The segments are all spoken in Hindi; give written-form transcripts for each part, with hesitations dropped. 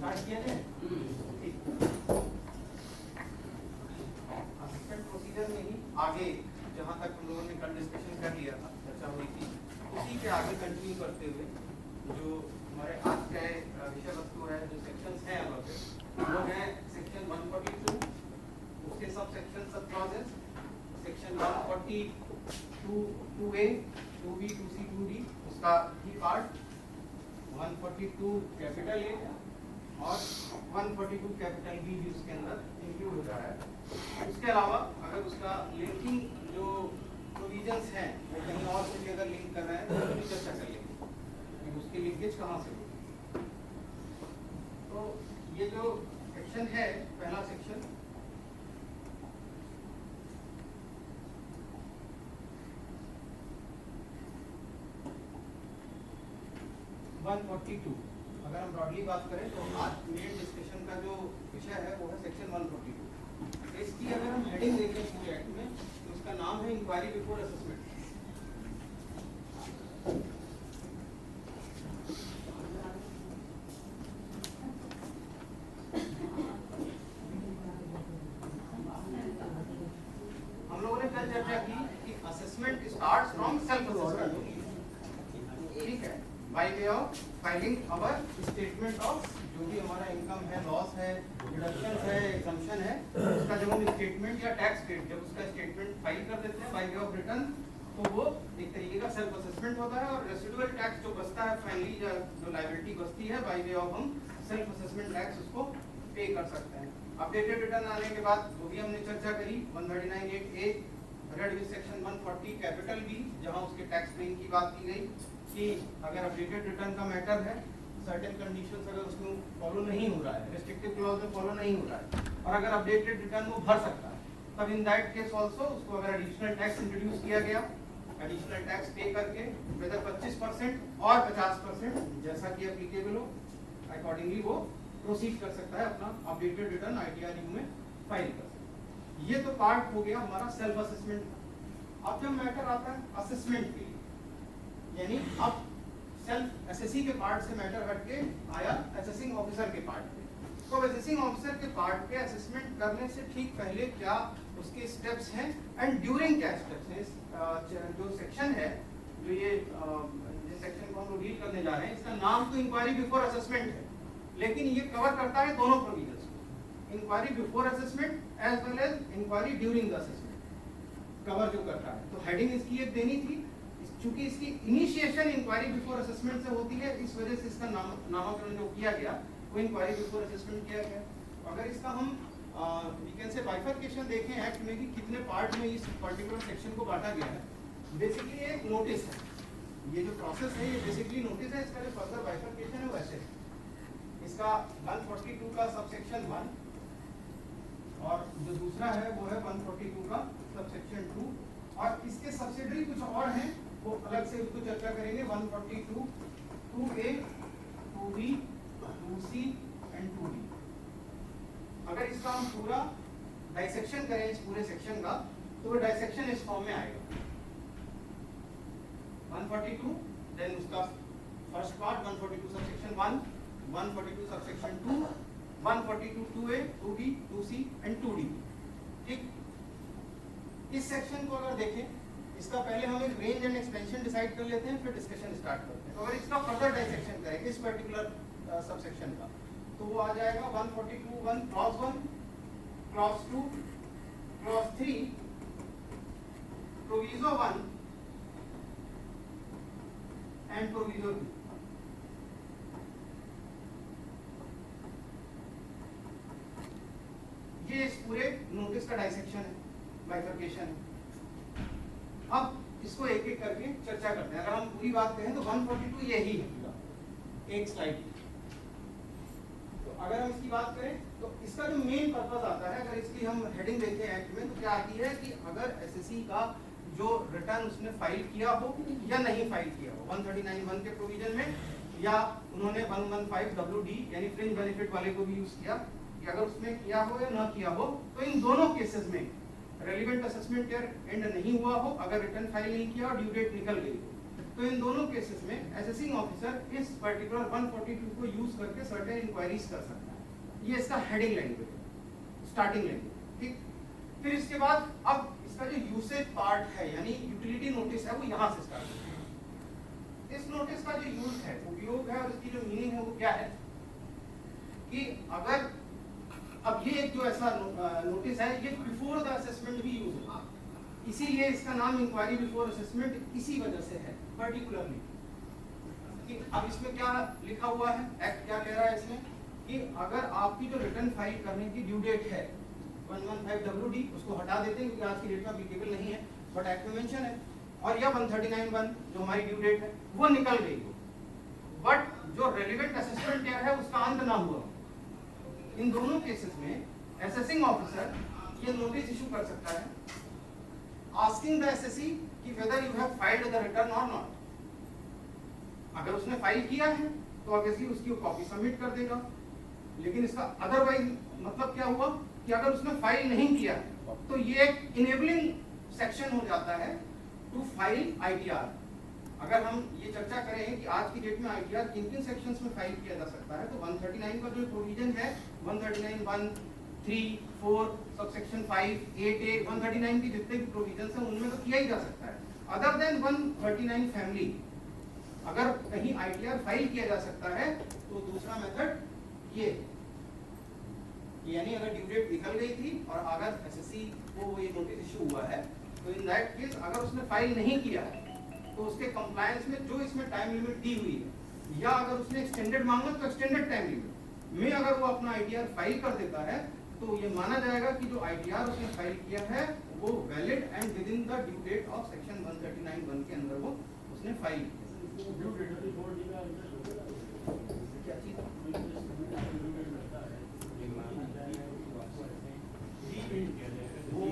स्टार्ट किया जाए। असिस्टेंट प्रोसीजर में ही आगे जहां तक हम लोगों ने कल डिस्कशन कर लिया था, चर्चा हुई थी, उसी के आगे कंटिन्यू करते हुए जो हमारे आज का विषय वस्तु है, जो सेक्शंस हैं अब वो है सेक्शन 142, उसके सब सेक्शन सब clauses, section 142(2)(a), 2b, 2c, 2d उसका की पार्ट, 142 कैपिटल ए और 142 कैपिटल बी भी उसके अंदर इंक्लूड हो रहा है। उसके अलावा अगर उसका लिंकिंग जो प्रोविजंस हैं वो कहीं और से भी अगर लिंक कर रहे हैं तो भी चर्चा कर लेंगे कि उसकी लिंकेज कहाँ से होगी। तो ये जो सेक्शन है, पहला सेक्शन 142, अगर हम ब्रॉडली बात करें तो आज मेन डिस्कशन का जो विषय है वो है सेक्शन 142। इसकी अगर हम हेडिंग देखें पूरे एक्ट में तो उसका नाम है इंक्वायरी बिफोर असेसमेंट। हम लोगों ने कल चर्चा की कि assessment starts from self assessment, ठीक है, bye way of filing our statement of जो भी हमारा इनकम है, लॉस है, डिडक्शन है, एग्जम्पशन है, उसका जब हम स्टेटमेंट या टैक्स पेड जब उसका स्टेटमेंट फाइल कर देते हैं बाय वे ऑफ रिटर्न, तो वो एक तरीके का सेल्फ असेसमेंट होता है। और रेसिडुअल टैक्स जो बचता है फाइनली, जो लायबिलिटी बचती है बाय वे ऑफ हम सेल्फ असेसमेंट टैक्स उसको पे कर सकते हैं। अपडेटेड रिटर्न आने के बाद वो भी हमने चर्चा करी 139(8)(a) read with section 140 capital B, जहां उसके टैक्स पेइंग की बात की गई कि अगर अपडेटेड रिटर्न का मैटर है, सर्टेन कंडीशंस अगर उसमें फॉलो नहीं हो रहा है, रेस्ट्रिक्टिव क्लॉज में फॉलो नहीं हो रहा है, और अगर अपडेटेड रिटर्न वो भर सकता है, तब इन दैट केस आल्सो उसको अगर एडिशनल टैक्स इंट्रोड्यूस किया गया, एडिशनल टैक्स पे करके वेदर 25% और 50% जैसा कि एप्लीकेबल हो, अकॉर्डिंगली वो प्रोसीड कर सकता है, अपना अपडेटेड रिटर्न आईटीआरयू में फाइल कर सकता है। ये तो पार्ट हो गया हमारा सेल्फ असेसमेंट। अब जब मैटर आता है असेसमेंट के लिए, यानी अब सेल्फ एसएससी के पार्ट से मैटर हटके आया असेसिंग ऑफिसर के पार्ट पे। तो असेसिंग ऑफिसर के पार्ट पे असेसमेंट करने से ठीक पहले क्या उसके स्टेप्स हैं एंड ड्यूरिंग क्या स्टेप्स हैं। जो सेक्शन है, जो ये जिस सेक्शन को हम लोग डील करने जा रहे हैं, इसका नाम तो इंक्वायरी बिफोर असेसमेंट है, लेकिन ये कवर करता है दोनों प्रोविजंस को, inquiry before assessment as well as inquiry during the assessment cover जो करता है। तो हेडिंग इसकी एक देनी थी, चूंकि इसकी इनिशिएशन इंक्वायरी बिफोर असेसमेंट से होती है, इस वजह से इसका नामकरण जो किया गया वो इंक्वायरी बिफोर असेसमेंट किया गया। अगर इसका हम वी कैन से बाइफरकेशन देखें एक्ट में कि कितने पार्ट में इस पर्टिकुलर सेक्शन को बांटा गया है, बेसिकली एक नोटिस है, ये जो प्रोसेस है ये बेसिकली नोटिस है। इसका जो फर्दर बाइफरकेशन है वैसे इसका 142 का सबसेक्शन 1 और जो दूसरा है वो है 142 का सबसेक्शन 2, और इसके सब्सिडरी कुछ और हैं, वो अलग से उसको चर्चा करेंगे। 142 2A 2B 2C and 2D। अगर इसका हम पूरा डाइसेक्शन करें इस पूरे सेक्शन का, तो वो डाइसेक्शन इस फॉर्म में आएगा। 142 देन उसका first part 142 subsection 1, 142 subsection 2, 142 2A 2B 2C and 2D। ठीक, इस सेक्शन को अगर देखें, इसका पहले हम एक रेंज एंड एक्सपेंशन डिसाइड कर लेते हैं, फिर डिस्कशन स्टार्ट करते हैं। तो अगर इसका फर्दर डाइसेक्शन करें इस पर्टिकुलर सबसेक्शन का, तो वो आ जाएगा 142(1) clause 1, clause 2, clause 3, proviso 1 and proviso 2। ये इस पूरे नोटिस का डाइसेक्शन है, बाइफरकेशन है। अब इसको एक एक करके चर्चा करते हैं। अगर हम पूरी बात करें तो 142 यही है पूरा एक स्लाइड। तो अगर हम इसकी बात करें तो इसका जो मेन पर्पस आता है, अगर इसकी हम हेडिंग देखें एक्ट में, तो क्या आती है कि अगर एसएससी का जो रिटर्न उसने फाइल किया हो या नहीं फाइल किया हो 139(1) के प्रोविजन में, या उन्होंने 115(WD) यानी फ्रिंज बेनिफिट वाले को भी यूज किया, कि अगर उसमें किया हो या ना किया हो, तो इन दोनों केसेस में रेलिवेंट असेसमेंट ईयर एंड नहीं हुआ हो, अगर रिटर्न फाइल नहीं किया और ड्यू डेट निकल गई हो, तो इन दोनों केसेस में असेसिंग ऑफिसर इस पर्टिकुलर 142 को यूज करके सर्टेन इंक्वायरीज कर सकता है। ये इसका हेडिंग लैंग्वेज है, स्टार्टिंग लैंग्वेज, ठीक। फिर इसके बाद अब इसका जो यूसेज पार्ट है यानी यूटिलिटी नोटिस है वो यहाँ से स्टार्ट होता है। इस नोटिस का जो यूज है, उपयोग है और इसकी जो मीनिंग है वो क्या है कि अगर अब ये एक जो ऐसा नोटिस है ये बिफोर द असेसमेंट भी यूज होगा, इसीलिए इसका नाम इंक्वायरी बिफोर असेसमेंट इसी वजह से है पर्टिकुलरली कि अब इसमें क्या लिखा हुआ है, एक्ट क्या कह रहा है इसमें कि अगर आपकी जो रिटर्न फाइल करने की ड्यू डेट है 115WD उसको हटा देते हैं क्योंकि आज की डेट में एप्लीकेबल नहीं है, बट एक्ट में मेंशन है, और या 139(1) जो हमारी ड्यू डेट है वो निकल गई हो, बट जो रेलिवेंट असेसमेंट ईयर है उसका अंत ना हुआ। इन दोनों केसेस में असेसिंग ऑफिसर ये नोटिस इशू कर सकता है आस्किंग द एसएससी कि whether you have filed the return और नॉट। अगर उसने फाइल किया है तो ऑब्वियसली उसकी कॉपी सबमिट कर देगा, लेकिन इसका अदरवाइज मतलब क्या हुआ कि अगर उसने फाइल नहीं किया है तो ये एक इनेबलिंग सेक्शन हो जाता है टू फाइल आईटीआर। अगर हम ये चर्चा करें कि आज की डेट में आईटीआर किन किन सेक्शंस में फाइल किया जा सकता है, तो 139 का जो प्रोविजन है 139(1), 3, 4, सबसेक्शन 5, 8A 139 की जितने भी प्रोविजंस हैं उनमें तो किया ही जा सकता है। अदर देन 139 फैमिली अगर कहीं आईटीआर फाइल किया जा सकता है तो दूसरा मेथड ये यानी अगर ड्यू डेट निकल गई थी और अगर एसएससी को ये नोटिस इशू हुआ है तो इन दैट केस अगर उसने फाइल नहीं किया है तो उसके कंप्लायंस में जो इसमें टाइम लिमिट दी हुई है या अगर उसने एक्सटेंडेड मांगा तो एक्सटेंडेड टाइम लिमिट में अगर वो अपना आईटीआर फाइल कर देता है तो ये माना जाएगा कि जो आईटीआर उसने फाइल किया है वो valid and within the due date of section 139(1) के अंदर वो उसने फाइल किया। क्या चीज वो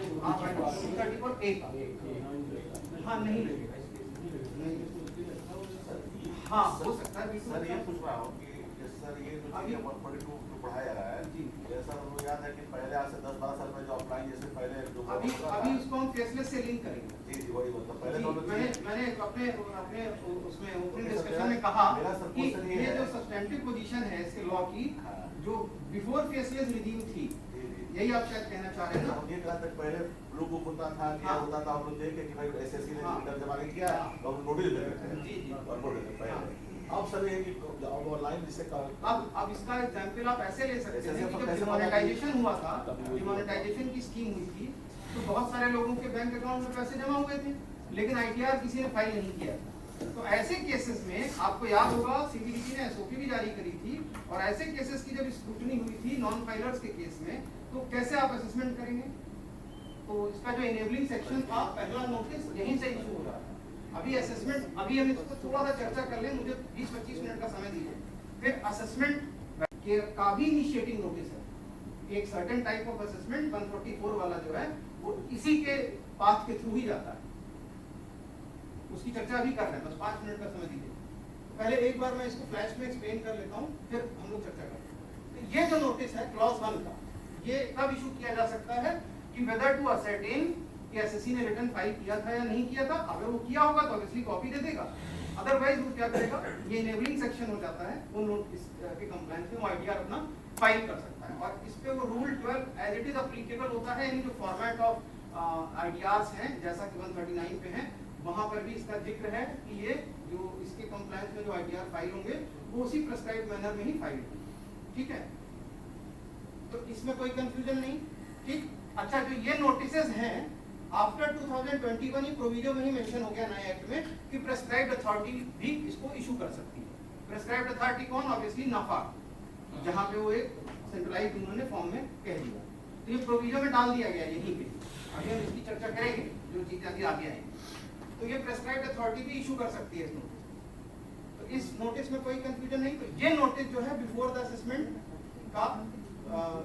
हाँ नहीं लगेगा, हाँ हो सकता है। सर ये पूछ रहा हूँ कि सर ये जो चीज़ 142 जो पढ़ाया जा रहा है जी, जैसा मुझे याद है कि पहले आज से 10-12 साल में जो अप्लाई जैसे पहले जो अभी उसको हम फेसलेस से लिंक करेंगे। जी जी वही मतलब पहले तो मैंने अपने उसमें ओपन डिस्कशन में कहा कि ये जो सब्सटेंटिव पोजीशन है इसके लॉ की जो बिफोर फेसलेस रिजीम थी, यही आप शायद कहना चाह रहे हैं ना। हम ये कहा तक पहले ब्लू बुक होता था क्या होता था, हम लोग देखे कि भाई एसएससी ने रिटर्न जमा नहीं किया तो हम नोटिस दे देते हैं। जी जी और नोटिस देते हैं। अब सर ये कि अब ऑनलाइन जिससे अब इसका एग्जांपल आप ऐसे ले सकते हैं कि जब डिमोनेटाइजेशन हुआ था, डिमोनेटाइजेशन की स्कीम हुई थी तो बहुत सारे लोगों के बैंक अकाउंट में पैसे जमा हुए थे लेकिन आईटीआर किसी ने फाइल नहीं किया था। तो ऐसे केसेस में आपको याद होगा सीबीडीटी ने एसओपी भी जारी करी थी और ऐसे केसेस की जब स्क्रूटनी हुई थी नॉन फाइलर्स के केस में तो कैसे आप असेसमेंट करेंगे। तो इसका जो इनेबलिंग सेक्शन था पहला नोटिस यहीं से इशू हो रहा है। अभी असेसमेंट अभी हम इसको थोड़ा सा चर्चा कर लें, मुझे 20-25 मिनट का समय दीजिए। फिर असेसमेंट का भी इनिशिएटिंग नोटिस है, एक सर्टेन टाइप ऑफ असेसमेंट 144 वाला जो है वो इसी के पाथ के थ्रू ही जाता है, उसकी चर्चा भी कर रहे हैं। बस 5 मिनट का समय दीजिए। पहले एक बार मैं इसको फ्लैश में एक्सप्लेन कर लेता हूँ फिर हम लोग चर्चा करते हैं। तो ये जो नोटिस है क्लॉज 1 का, ये कब इशू किया जा सकता है कि वेदर टू असर्टेन कि एसएससी ने रिटर्न फाइल किया था या नहीं किया था। अगर वो किया होगा तो ऑब्वियसली कॉपी दे देगा, अदरवाइज वो क्या करेगा, ये इनेबलिंग सेक्शन हो जाता है, वो नोटिस के कंप्लायंस में वो आईटीआर अपना फाइल कर सकता है। और इस पे वो rule 12 as it is applicable होता है, यानी जो फॉर्मेट ऑफ आईटीआर्स हैं जैसा कि 139 पे है वहां पर भी इसका जिक्र है कि ये जो इसके कंप्लायंस में जो आईटीआर फाइल होंगे वो उसी प्रिस्क्राइब्ड मैनर में ही फाइल होंगे। ठीक है, तो इसमें कोई कंफ्यूजन नहीं। ठीक, अच्छा जो ये नोटिसेस हैं आफ्टर 2021 ये प्रोविजन में ही मेंशन हो गया नए एक्ट में कि प्रिस्क्राइब्ड अथॉरिटी भी इसको इशू कर सकती है। प्रिस्क्राइब्ड अथॉरिटी कौन, ऑब्वियसली नाफा, जहां पे वो एक सेंट्रलाइज्ड उन्होंने फॉर्म में कह दिया, तो ये प्रोविजन में डाल दिया गया यहीं पे। अभी हम इसकी चर्चा करेंगे जो चीजें अभी आगे आएंगी। तो ये प्रिस्क्राइब्ड अथॉरिटी भी इशू कर सकती है इस नोटिस। तो इस नोटिस में कोई कंफ्यूजन नहीं। तो ये नोटिस जो है बिफोर द असेसमेंट का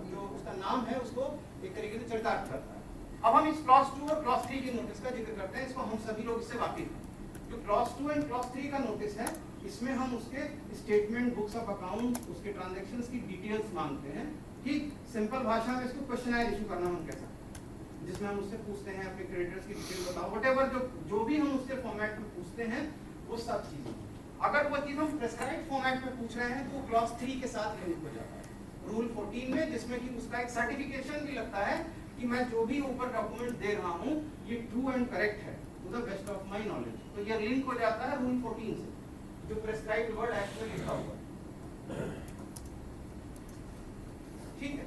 जो उसका नाम है उसको एक तरीके से चरितार्थ करता है। अब हम इस क्लॉज 2 और क्लॉज 3 की नोटिस का जिक्र करते हैं, इसको हम सभी लोग इससे वाकिफ हैं। जो क्लॉज 2 एंड क्लॉज 3 का नोटिस है इसमें हम उसके स्टेटमेंट, बुक्स ऑफ अकाउंट, उसके ट्रांजैक्शंस की डिटेल्स मांगते हैं। ठीक, सिंपल भाषा में इसको क्वेश्चनायर इशू करना हम कह सकते हैं। जिसमें हम उससे पूछते हैं अपने क्रेडिटर्स की डिटेल बताओ, व्हाटएवर जो भी हम उससे फॉर्मेट में पूछते हैं वो सब चीजें। अगर वो चीज हम प्रेस्क्राइब्ड फॉर्मेट में पूछ रहे हैं तो क्लॉज 3 के साथ लिंक हो जाता है रूल 14 में, जिसमें कि उसका एक सर्टिफिकेशन भी लगता है कि मैं जो भी ऊपर डॉक्यूमेंट दे रहा हूँ ये ट्रू एंड करेक्ट है to the best of my knowledge. तो ये लिंक हो जाता है रूल 14 से, जो प्रेस्क्राइब्ड वर्ड एक्ट में लिखा हुआ है। ठीक है,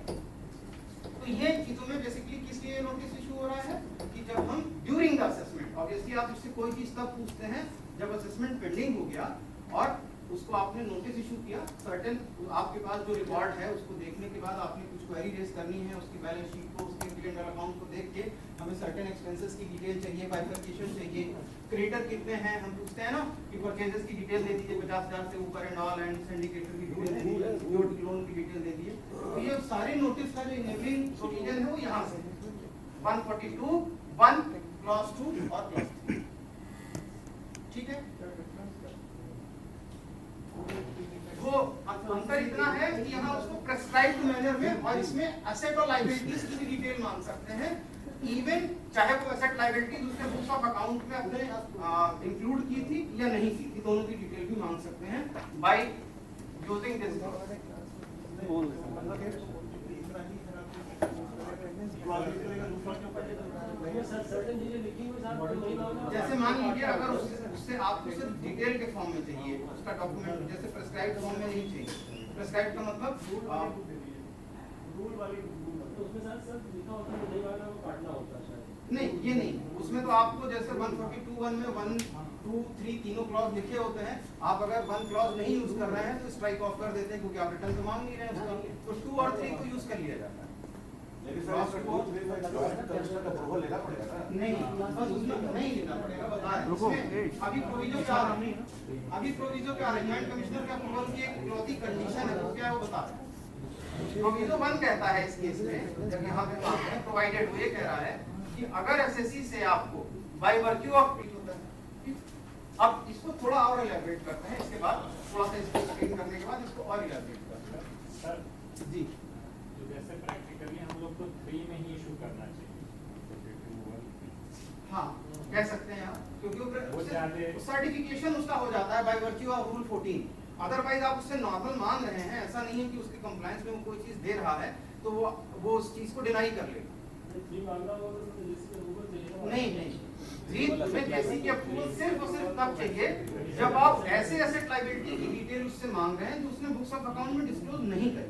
तो ये चीजों में बेसिकली किस लिए नोटिस इशू हो रहा है कि जब हम ड्यूरिंग द असेसमेंट, ऑब्वियसली आप इससे कोई चीज तब पूछते हैं जब असेसमेंट पेंडिंग हो गया और उसको आपने नोटिस इशू किया, सर्टेन आपके पास जो रिकॉर्ड है उसको देखने के बाद आपने कुछ क्वेरी रेज करनी है, उसकी बैलेंस शीट को, उसके P&L अकाउंट को देख के हमें सर्टेन एक्सपेंसेस की डिटेल चाहिए, बाइफरकेशन चाहिए, क्रेडिटर कितने हैं हम पूछते हैं ना कि परचेजेस की डिटेल दे दीजिए 50,000 से ऊपर एंड ऑल, एंड सिंडिकेटर की डिटेल दे दीजिए, लोन की डिटेल दे दीजिए। तो ये सारे नोटिस का जो इनेबलिंग प्रोविजन है वो यहाँ से 142, 1 क्लॉज 2 और क्लॉज 3। ठीक है, वो अंतर इतना है कि यहाँ उसको प्रेस्क्राइब्ड मैनर में और इसमें एसेट और लायबिलिटीज की भी डिटेल मांग सकते हैं, इवन चाहे वो एसेट लायबिलिटीज उसने बुक्स ऑफ अकाउंट में अपने इंक्लूड की थी या नहीं की थी, दोनों की डिटेल भी मांग सकते हैं बाय यूजिंग दिस। जैसे मान लीजिए अगर उससे आपको सिर्फ डिटेल के फॉर्म में चाहिए उसका डॉक्यूमेंट, जैसे प्रेस्क्राइब्ड फॉर्म में नहीं चाहिए। प्रेस्क्राइब्ड का मतलब रूल वाली उसमें सर लिखा होता है नहीं वाला वो काटना होता है शायद। नहीं, ये नहीं, उसमें तो आपको जैसे 142(1) में 1, 2, 3 तीनों क्लॉज लिखे होते हैं। आप अगर 1 क्लॉज नहीं यूज कर रहे हैं तो स्ट्राइक ऑफ कर देते हैं क्योंकि आप रिटर्न तो मांग नहीं रहे हैं उसका, तो 2 और 3 को यूज कर लिया जाता है। लेकिन सर इसका जॉइंट कमिश्नर का अप्रूवल लेना पड़ेगा ना? नहीं, बस उसमें नहीं लेना पड़ेगा, बता रहे हैं। अभी प्रोविजो क्या है, अभी प्रोविजो क्या है, जॉइंट कमिश्नर के अप्रूवल की एक इकलौती कंडीशन है, वो क्या है वो बता रहे हैं। प्रोविजो 1 कहता है इस केस में, जब यहाँ पे बात है प्रोवाइडेड वो ये कह रहा है कि अगर एसएससी से आपको बाय वर्च्यू ऑफ होता है। अब इसको थोड़ा और इलैबोरेट करते हैं, इसके बाद थोड़ा सा इसको एक्सप्लेन करने के बाद इसको और इलैबोरेट करते हैं। सर जी, जो जैसे प्रैक्टिकली हम लोग को 3 में ही इशू करना चाहिए, हाँ कह सकते हैं आप, क्योंकि वो ज्यादा सर्टिफिकेशन उसका हो जाता है bye virtue of rule 14। Otherwise आप उससे नॉर्मल मांग रहे हैं, ऐसा नहीं है कि उसके कंप्लायंस में वो कोई चीज दे रहा है तो वो उस चीज को डिनाई कर लेगा। नहीं नहीं, तुम्हें जैसी की अप्रूवल सिर्फ और सिर्फ तब चाहिए जब आप ऐसे एसेट लायबिलिटी की डिटेल उससे मांग रहे हैं जो उसने बुक्स ऑफ अकाउंट में डिस्क्लोज नहीं करी।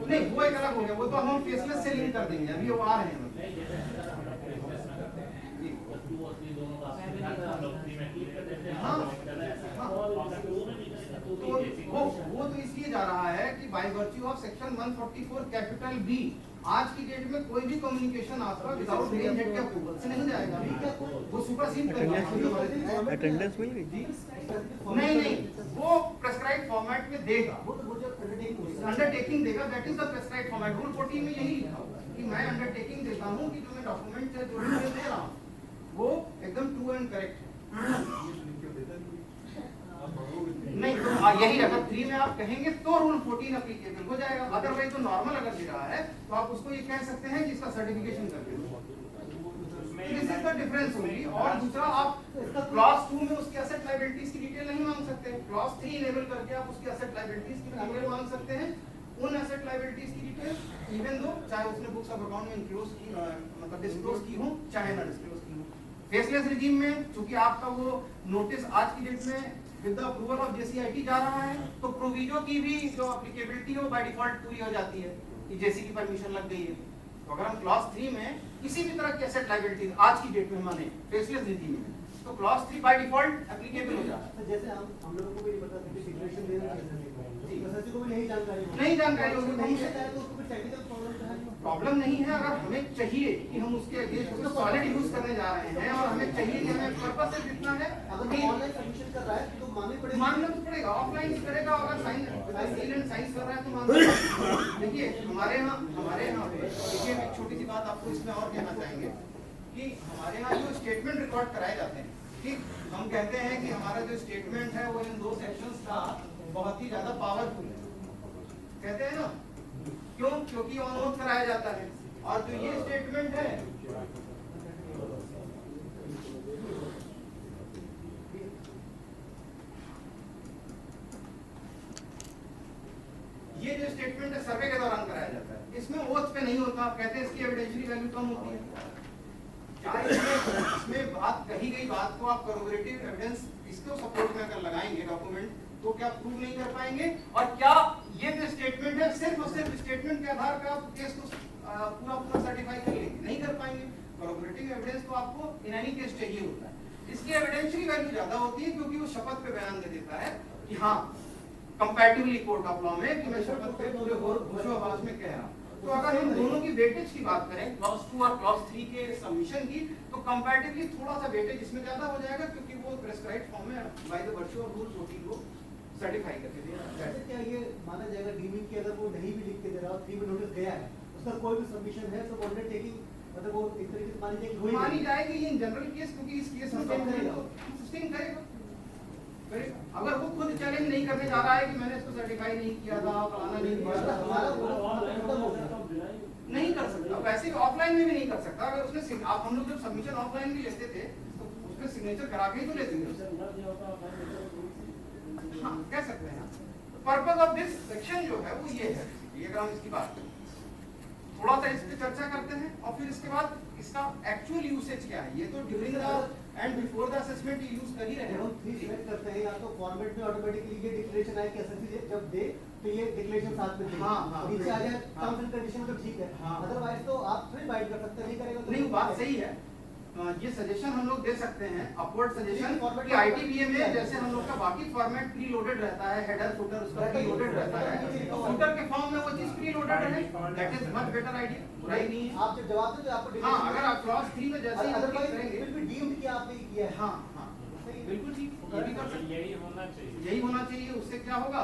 नहीं, वो एक अलग हो गया, वो तो हम फेसलेस से लिंक कर देंगे, अभी वो आ रहे हैं। वो तो इसलिए जा रहा है कि by virtue of section 144 capital B आज की डेट में कोई भी कम्युनिकेशन आपका विदाउट ग्रीन हेड के अप्रूवल से नहीं जाएगा, वो सुपरसीड करेगा। अटेंडेंस मिल गई? नहीं, वो प्रेस्क्राइब्ड फॉर्मेट में देगा, अंडरटेकिंग देगा, that is the prescribed format. Rule 14 में यही लिखा हुआ है कि मैं अंडरटेकिंग देता हूँ कि जो मैं डॉक्यूमेंट है जो डिटेल दे रहा हूँ वो एकदम ट्रू एंड करेक्ट है। नहीं, तो यही अगर 3 में आप कहेंगे तो रूल 14 एप्लीकेबल हो जाएगा, अदरवाइज तो नॉर्मल अगर दे रहा है तो आप उसको ये कह सकते हैं कि इसका सर्टिफिकेशन कर दें। This is the difference only. और दूसरा, आप क्लॉज 2 में उसकी एसेट लायबिलिटीज की डिटेल नहीं मांग सकते, क्लॉज 3 इनेबल करके आप उसकी एसेट लायबिलिटीज की डिटेल मांग सकते हैं। उन एसेट लायबिलिटीज की डिटेल इवन दो चाहे उसने बुक्स ऑफ अकाउंट में इंक्लूड की मतलब डिस्क्लोज की हो चाहे ना डिस्क्लोज की हो। फेसलेस रिजीम में चूंकि आपका वो नोटिस आज की डेट में विद द अप्रूवल ऑफ जेसीआईटी जा रहा है तो प्रोविजो की भी जो एप्लीकेबिलिटी है वो बाय डिफॉल्ट पूरी हो जाती है कि जेसी की परमिशन लग गई है। तो अगर हम क्लॉज 3 में किसी भी तरह की एसेट लायबिलिटी आज की डेट में माने फेसलेस रिजीम में तो क्लॉज 3 बाय डिफॉल्ट एप्लीकेबल हो जाता है। जैसे हम लोगों को भी नहीं पता कि सिचुएशन दे रहे हैं, एसएससी को भी नहीं जानकारी होगी, नहीं पता है तो उसको कोई टेक्निकल प्रॉब्लम नहीं है। अगर हमें चाहिए कि हम उसके अगेंस्ट उसको सॉलिड यूज करने जा रहे हैं और हमें चाहिए कि हमें पर्पस सिर्फ इतना है, अगर ऑनलाइन सबमिशन कर रहा है तो मानना तो पड़ेगा, ऑफलाइन भी करेगा, अगर साइंस कर रहा है तो मानना। देखिए हमारे यहाँ देखिए एक छोटी सी बात आपको इसमें और कहना चाहेंगे कि हमारे यहाँ जो स्टेटमेंट रिकॉर्ड कराए जाते हैं, ठीक, हम कहते हैं कि हमारा जो स्टेटमेंट है वो इन 2 सेक्शंस का बहुत ही ज्यादा पावरफुल है, कहते हैं ना, क्यों? क्योंकि ऑन ओथ कराया जाता है और जो ये स्टेटमेंट है ये जो स्टेटमेंट है सर्वे के दौरान कराया जाता है, इसमें ओथ पे नहीं होता, कहते हैं इसकी एविडेंशियरी वैल्यू कम होती है। क्या इसमें बात कही गई बात को आप कॉरोबोरेटिव एविडेंस इसको सपोर्ट में अगर लगाएंगे डॉक्यूमेंट तो क्या प्रूव नहीं कर पाएंगे? और क्या ये जो स्टेटमेंट है सिर्फ और सिर्फ स्टेटमेंट के आधार पर आप केस को पूरा सर्टिफाई कर लेंगे? नहीं कर पाएंगे। कॉरोबोरेटिव एविडेंस तो आपको इन एनी केस चाहिए होता है। इसकी एविडेंशियरी वैल्यू ज्यादा होती है क्योंकि वो शपथ पे बयान दे देता है कि हाँ कंपैरेटिवली कोर्ट ऑफ लॉ में कि मैं शपथ पे पूरे होशो-हवास में कह रहा हूं। तो अगर हम दोनों की वेटेज की बात करें क्लॉज 2 और क्लॉज 3 के सबमिशन की, तो कंपैरेटिवली थोड़ा सा वेटेज इसमें ज्यादा हो जाएगा क्योंकि वो प्रेस्क्राइब्ड फॉर्म में bye the virtue of rule 14 को सर्टिफाई करके दे रहा है। वैसे क्या ये माना जाएगा डीमिंग की अगर वो नहीं भी लिख के दे रहा हो 3 में नोटिस गया है उसका कोई भी सबमिशन है तो अंडरटेकिंग मतलब वो एक तरीके से मानी जाएगी मानी जाएगी इन जनरल केस क्योंकि इस केस में सस्टेन करेगा। अगर वो खुद चैलेंज नहीं करने जा रहा है कि मैंने इसको सर्टिफाई नहीं किया था, फलाना नहीं किया था, नहीं कर सकता। वैसे ऑफलाइन में भी नहीं कर सकता। अगर उसने आप हम लोग जब सबमिशन ऑफलाइन भी लेते थे तो उसमें सिग्नेचर करा के ही तो लेते थे। हाँ कह सकते हैं। पर्पस ऑफ दिस सेक्शन जो है वो ये है, ये अगर हम इसकी बात करें थोड़ा सा इस पे चर्चा करते हैं और फिर इसके बाद इसका एक्चुअल यूसेज क्या है। ये तो during the end before the assessment use कर ही रहे हैं। हम 3 सिलेक्ट करते हैं या तो फॉर्मेट में ऑटोमेटिकली ये डिक्लेरेशन आए कि एसएससी जब दे तो ये डिक्लेरेशन साथ में दे। हाँ, नीचे आ जाए टर्म्स एंड कंडीशन तो ठीक है। हाँ। अदरवाइज तो आप थोड़ी बाइट कर सकते हैं, नहीं करेगा तो नहीं बात सही है। ये सजेशन हम लोग दे सकते हैं, अपवर्ड सजेशन कि आईटीबीए में जैसे हम लोग का बाकी फॉर्मेट प्री लोडेड रहता है, हेडर फुटर उसका प्री लोडेड रहता है, फुटर के फॉर्म में वो चीज प्री लोडेड है, that is much better idea. बुराई नहीं है। आप जब जवाब दे तो आपको हाँ अगर आप क्लॉज 3 में जैसे ही अदरवाइज करेंगे विल बी डीम्ड कि आपने किया है। हाँ हाँ बिल्कुल ठीक, ये भी कर सकते हैं। यही होना चाहिए। यही होना चाहिए। उससे क्या होगा,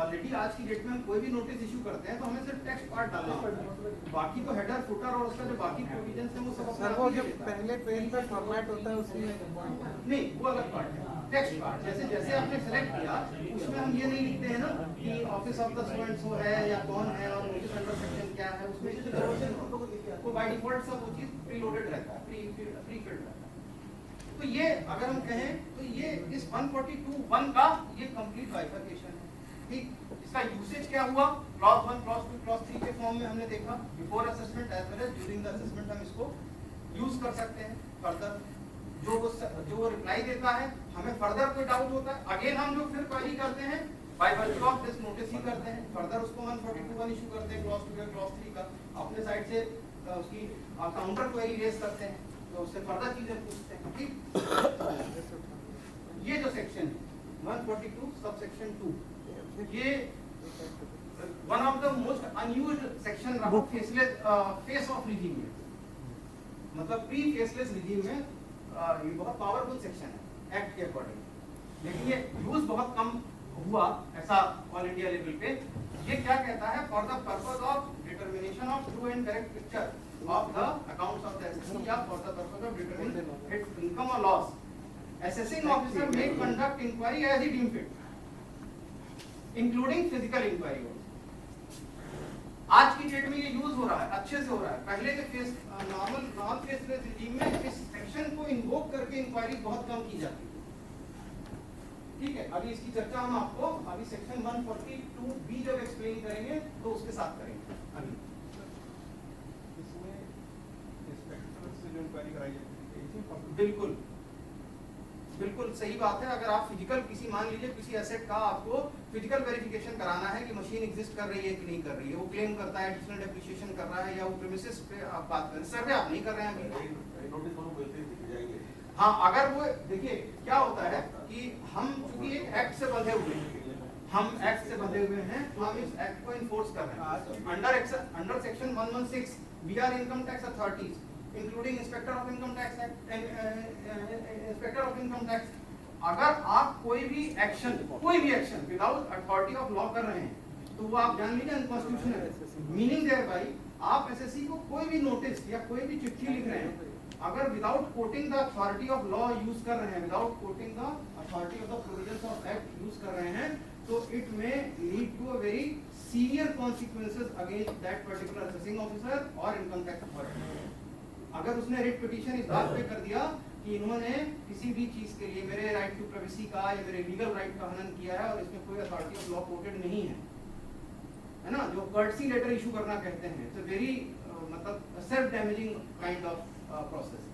ऑलरेडी आज की डेट में हम कोई भी नोटिस इशू करते हैं तो हमें सिर्फ टेक्स्ट पार्ट डालना पड़ता है, बाकी तो हेडर फुटर और उसका जो बाकी प्रोविजंस है वो सब अपने सर आप वो ही जो लेता है। पहले पेज पे फॉर्मेट होता है उसमें नहीं वो अलग पार्ट है, टेक्स्ट पार्ट। जैसे जैसे आपने सेलेक्ट किया उसमें हम ये नहीं लिखते हैं ना कि office of the so and so है या कौन है और नोटिस अंडर सेक्शन क्या है, उसमें जो डिक्लेरेशन वो बाय डिफॉल्ट सब वो चीज प्रीलोडेड रहता है, प्री फिल्ड रहता है। तो ये अगर हम कहें तो ये इस 142(1) का ये कंप्लीट बाइफरकेशन है। ठीक, इसका यूसेज क्या हुआ, क्लॉज 1 क्लॉज 2 क्लॉज 3 के फॉर्म में हमने देखा before assessment as well as during the assessment हम इसको यूज कर सकते हैं। फर्दर जो रिप्लाई देता है हमें फर्दर कोई डाउट होता है अगेन हम जो फिर क्वेरी करते हैं by virtue of this notice ही करते हैं, फर्दर उसको 142(1) इशू करते हैं क्लॉज 2 क्लॉज 3 का, अपने साइड से उसकी काउंटर क्वेरी रेज करते हैं तो उससे फर्दर चीजें पूछते हैं। ठीक, ये जो सेक्शन है 142 सब सेक्शन 2 ये one of the most unused section रहा फेसलेस फेस ऑफ रिजीम में, मतलब प्री फेसलेस रिजीम में ये बहुत पावरफुल सेक्शन है एक्ट के अकॉर्डिंग, लेकिन ये यूज बहुत कम हुआ ऐसा ऑल इंडिया लेवल पे। ये क्या कहता है, for the purpose of determination of true and correct picture of the accounts of the SSC या for the purpose of determining its income or loss, assessing officer may conduct inquiry as he deems fit, including physical inquiry also। आज की डेट में ये यूज हो रहा है, अच्छे से हो रहा है। पहले के face normal non faceless regime में इस सेक्शन को इन्वोक करके इंक्वायरी बहुत कम की जाती है। ठीक है, अभी इसकी चर्चा हम आपको अभी सेक्शन 142(b) जब एक्सप्लेन करेंगे तो उसके साथ करेंगे। अभी बिल्कुल बिल्कुल सही बात है। अगर आप फिजिकल किसी मान लीजिए किसी एसेट का आपको फिजिकल वेरिफिकेशन कराना है कि मशीन एग्जिस्ट कर रही है कि नहीं कर रही है, वो क्लेम करता है एडिशनल डेप्रिसिएशन कर रहा है या वो प्रीमिसेस पे आप बात करें, सर्वे आप नहीं कर रहे हैं अभी नोटिस को बोलते दिख जाएंगे। हाँ अगर वो देखिए क्या होता है कि हम चूंकि एक एक्ट से बंधे हुए हैं, हम एक्ट से बंधे हुए हैं तो हम इस एक्ट को इन्फोर्स कर रहे हैं under section 116 we are income tax authorities including inspector of income tax act inspector of income tax. अगर आप कोई भी action without authority of law कर रहे हैं तो वो आप जान लीजिए अनकॉन्स्टिट्यूशनल है। मीनिंग देयर बाई आप एसएससी को कोई भी नोटिस या कोई भी चिट्ठी लिख रहे हैं, अगर without quoting the authority of law use कर रहे हैं, without quoting the authority of the provisions of act use कर रहे हैं, तो it may lead to a very severe consequences against that particular assessing officer और इनकम टैक्स अथॉरिटी। अगर उसने रिट पिटीशन इस बात पे कर दिया कि इन्होंने किसी भी चीज के लिए मेरे राइट टू प्राइवेसी का या मेरे लीगल राइट का हनन किया है और इसमें कोई अथॉरिटी ऑफ लॉ कोटेड नहीं है ना, जो कर्टसी लेटर इशू करना कहते हैं, इट्स अ वेरी मतलब self damaging kind of process.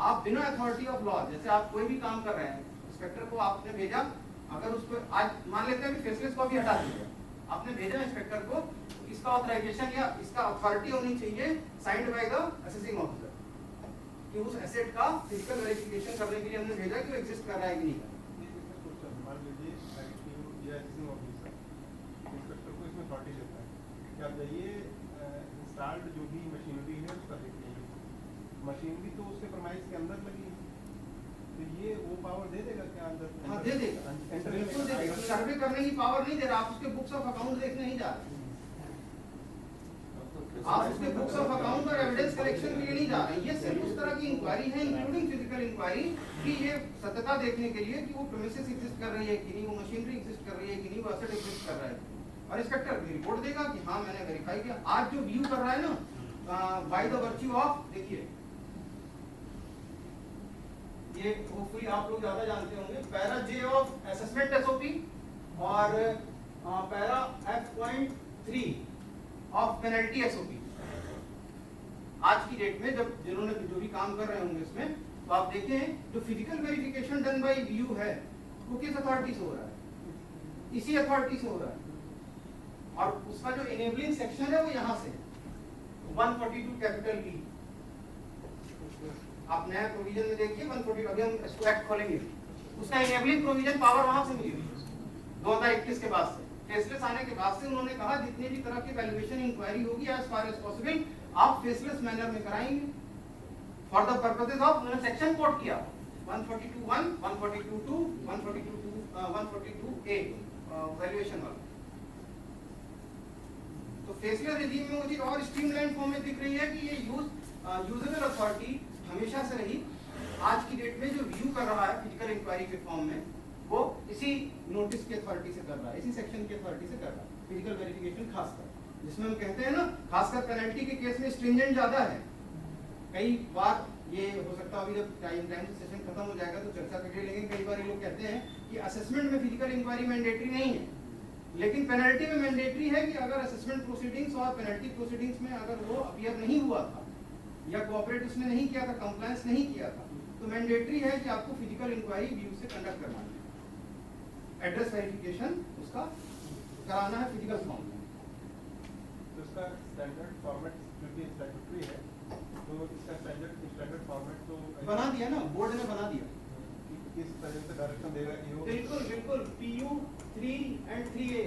आप बिना अथॉरिटी ऑफ लॉ, जैसे आप कोई भी काम कर रहे हैं, इंस्पेक्टर को आपने भेजा, अगर उस पर आज मान लेते हैं कि फेसलेस को भी हटा दीजिए, आपने भेजा इंस्पेक्टर को, तो इसका ऑथराइजेशन या इसका अथॉरिटी होनी चाहिए signed by the assessing officer कि उस एसेट का फिजिकल वेरिफिकेशन करने के लिए हमने भेजा कि वो एग्जिस्ट कर रहा है कि नहीं कर रहा। मान लीजिए या असेसिंग ऑफिसर इंस्पेक्टर को इसमें अथॉरिटी देता है कि आप जाइए इंस्टॉल्ड जो भी मशीनरी है उसका देख लीजिए। मशीनरी तो उसके प्रमाइस के अंदर लगी है, तो ये वो पावर दे देगा क्या अंदर? हाँ दे देगा, बिल्कुल दे देगा। सर्वे करने की पावर नहीं दे रहा, आप उसके बुक्स ऑफ अकाउंट देखने नहीं जा रहे, आप उसके बुक्स ऑफ अकाउंट और एविडेंस कलेक्शन के लिए नहीं जा रहे। ये सिर्फ उस तरह की इंक्वायरी है, इंक्लूडिंग फिजिकल इंक्वायरी, कि ये सत्यता देखने के लिए कि वो प्रीमिसेस एग्जिस्ट कर रही है कि नहीं, वो मशीनरी एग्जिस्ट कर रही है कि नहीं, वो एसेट एग्जिस्ट कर रहा है, और इंस्पेक्टर भी रिपोर्ट देगा कि हाँ मैंने वेरीफाई किया। आज जो व्यू कर रहा है ना बाय द वर्च्यू ऑफ, देखिए ये होपफुली आप लोग ज्यादा जानते होंगे, para J of assessment SOP और para F.3 of penalty SOP. आज की डेट में जब जिन्होंने जो भी काम कर रहे होंगे इसमें, तो आप देखें जो physical verification done by view है वो किस अथॉरिटी से हो रहा है, इसी अथॉरिटी से हो रहा है, और उसका जो इनेबलिंग सेक्शन है वो यहाँ से 142 कैपिटल बी। आप नया प्रोविजन में देखिए 142, अभी हम इसको एक्ट खोलेंगे, उसका इनेबलिंग प्रोविजन पावर वहां से मिली 2021 के बाद से, फेसलेस आने के बाद से उन्होंने कहा जितने भी तरह की वैल्यूएशन इंक्वायरी होगी एज फार एज पॉसिबल आप फेसलेस मैनर में कराएंगे फॉर द पर्पसेस ऑफ, उन्होंने सेक्शन कोट किया 142(1), 142(2), 142(a) वैल्यूएशन वाला। तो फेसलेस रिजीम में मुझे और स्ट्रीमलाइन फॉर्म में दिख रही है कि ये यूजेबल अथॉरिटी हमेशा से रही। आज की डेट में जो व्यू कर रहा है फिजिकल इंक्वायरी के फॉर्म में, वो इसी नोटिस की अथॉरिटी से कर रहा है, इसी सेक्शन की अथॉरिटी से कर रहा है फिजिकल वेरिफिकेशन, खासकर जिसमें हम कहते हैं ना, खासकर पेनल्टी के केस में स्ट्रिंजेंट ज्यादा है। कई बार ये हो सकता है अभी जब टाइम से सेशन खत्म हो जाएगा तो चर्चा करके लेंगे। कई बार ये लोग कहते हैं कि असेसमेंट में फिजिकल इंक्वायरी मैंडेटरी नहीं है, लेकिन पेनल्टी में मैंडेटरी है कि अगर असेसमेंट प्रोसीडिंग्स और पेनल्टी प्रोसीडिंग्स में अगर वो अपीयर नहीं हुआ था या कोऑपरेट उसने नहीं किया था, कंप्लायंस नहीं किया था, तो मैंडेटरी है कि आपको फिजिकल इंक्वायरी व्यू से कंडक्ट करना है, एड्रेस वेरिफिकेशन उसका कराना है फिजिकल फॉर्म में। तो इसका स्टैंडर्ड फॉर्मेट क्योंकि स्टैट्यूटरी है, तो इसका स्टैंडर्ड फॉर्मेट तो बना दिया ना, बोर्ड ने बना दिया, किस तरह से डायरेक्शन देगा ईओ? बिल्कुल बिल्कुल, PU 3 and 3A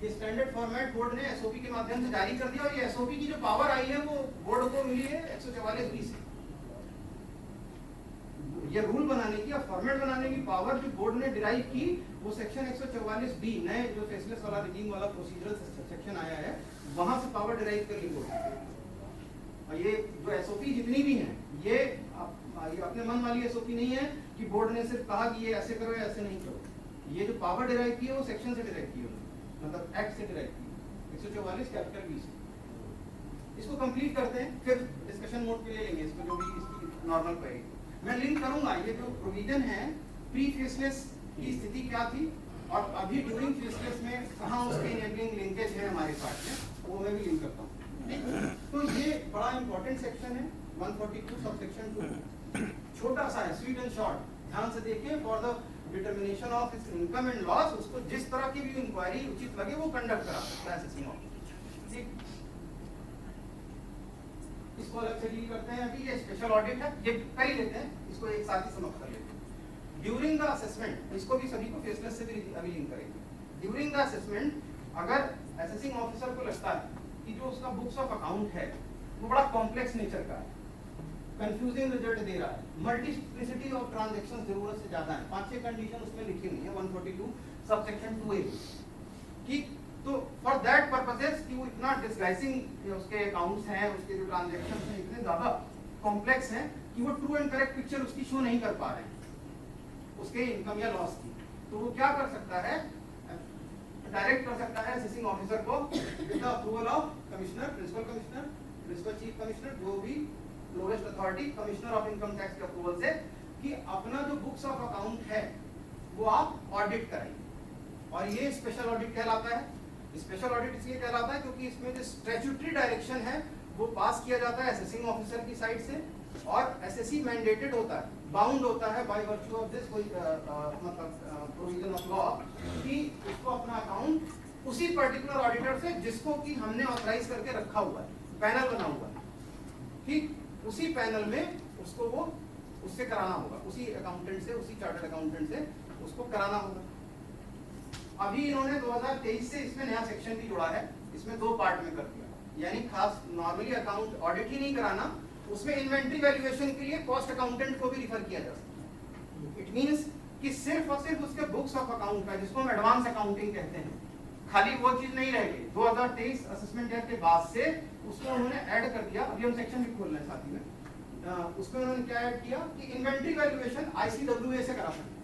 ये स्टैंडर्ड फॉर्मेट बोर्ड ने एसओपी के माध्यम से जारी कर दिया, और ये एसओपी की जो पावर आई है वो बोर्ड को मिली है 144B से। ये रूल बनाने की या फॉर्मेट बनाने की पावर जो बोर्ड ने डिराइव की वो सेक्शन 144B, नए जो फेसलेस वाला रिजीम वाला प्रोसीजरल सेक्शन आया है, वहां से पावर डिराइव कर ली बोर्ड। और ये जो एसओपी जितनी भी हैं, ये अपने मन वाली एसओपी नहीं है कि बोर्ड ने सिर्फ कहा कि ये ऐसे करो या ऐसे नहीं करो। ये जो पावर डिराइव की है वो सेक्शन से डिराइव की है, मतलब एक्ट से डिराइव की 144 कैपिटल B से। इसको कंप्लीट करते हैं, फिर डिस्कशन मोड पे ले लेंगे इसको, जो भी इसकी नॉर्मल क्वेरी। मैं लिंक करूंगा ये जो प्रोविजन है प्री फेसलेस की स्थिति क्या थी और अभी ड्यूरिंग फेसलेस में कहाँ उसके इनेबलिंग लिंकेज है हमारे पास में, वो मैं भी लिंक करता हूँ। तो ये बड़ा इंपॉर्टेंट सेक्शन है 142 सब सेक्शन 2, छोटा सा है, स्वीट एंड शॉर्ट। ध्यान से देखिए, for the determination of its income and loss, उसको जिस तरह की भी इंक्वायरी उचित लगे वो कंडक्ट करा सकता है असेसिंग ऑफिसर। ठीक, इसको अलग से डील करते हैं। अभी ये स्पेशल ऑडिट है, ये कर ही लेते हैं, इसको एक साथ ही समाप्त कर लेते हैं। ड्यूरिंग द असेसमेंट, इसको भी सभी को फेसलेस से भी अभी लिंक करेंगे। ड्यूरिंग द असेसमेंट अगर असेसिंग ऑफिसर को लगता है कि जो उसका बुक्स ऑफ अकाउंट है वो बड़ा कॉम्प्लेक्स नेचर का है, कंफ्यूजिंग रिजल्ट दे रहा है, मल्टीप्लिसिटी ऑफ ट्रांजैक्शंस जरूरत से ज्यादा है, 5-6 कंडीशन उसमें लिखी हुई है 142 सबसेक्शन 2A की। तो फॉर दैट पर्पसेस कि वो इतना डिस्गाइसिंग उसके अकाउंट्स हैं, उसके जो ट्रांजैक्शंस हैं इतने ज्यादा कॉम्प्लेक्स हैं कि वो ट्रू एंड करेक्ट पिक्चर उसकी शो नहीं कर पा रहे हैं उसके इनकम या लॉस की, तो वो क्या कर सकता है, डायरेक्ट कर सकता है असेसिंग ऑफिसर को with the approval of commissioner, principal chief commissioner, जो भी lowest authority, commissioner of income tax के अप्रूवल से, कि अपना जो बुक्स ऑफ अकाउंट है वो आप ऑडिट कराइए। और ये स्पेशल ऑडिट कहलाता है। स्पेशल ऑडिट इसलिए कहलाता है क्योंकि इसमें जो स्टैट्यूटरी डायरेक्शन है वो पास किया जाता है असेसिंग ऑफिसर की साइड से, और एसएससी मैंडेटेड होता है, बाउंड होता है बाय वर्च्यू ऑफ दिस कोई मतलब प्रोविजन ऑफ लॉ कि उसको अपना अकाउंट उसी पर्टिकुलर ऑडिटर से जिसको कि हमने ऑथराइज करके रखा हुआ है, पैनल बना हुआ है, ठीक, उसी पैनल में उसको वो उससे कराना होगा, उसी अकाउंटेंट से, उसी चार्टर्ड अकाउंटेंट से उसको कराना होगा। अभी इन्होंने 2023 से इसमें नया सेक्शन भी जोड़ा है, इसमें 2 पार्ट में कर दिया, यानी खास नॉर्मली अकाउंट ऑडिट ही नहीं कराना, उसमें इन्वेंट्री वैल्यूएशन के लिए कॉस्ट अकाउंटेंट को भी रिफर किया जा सकता है। इट मींस कि सिर्फ और सिर्फ उसके बुक्स ऑफ अकाउंट का, जिसको हम एडवांस अकाउंटिंग कहते हैं, खाली वो चीज नहीं रहेगी। 2023 असेसमेंट ईयर के बाद से उसको उन्होंने ऐड कर दिया, अभी हम सेक्शन भी खोल रहे हैं साथ ही में, उसमें उन्होंने क्या ऐड किया कि इन्वेंट्री वैल्यूएशन ICWA से करा सकते हैं।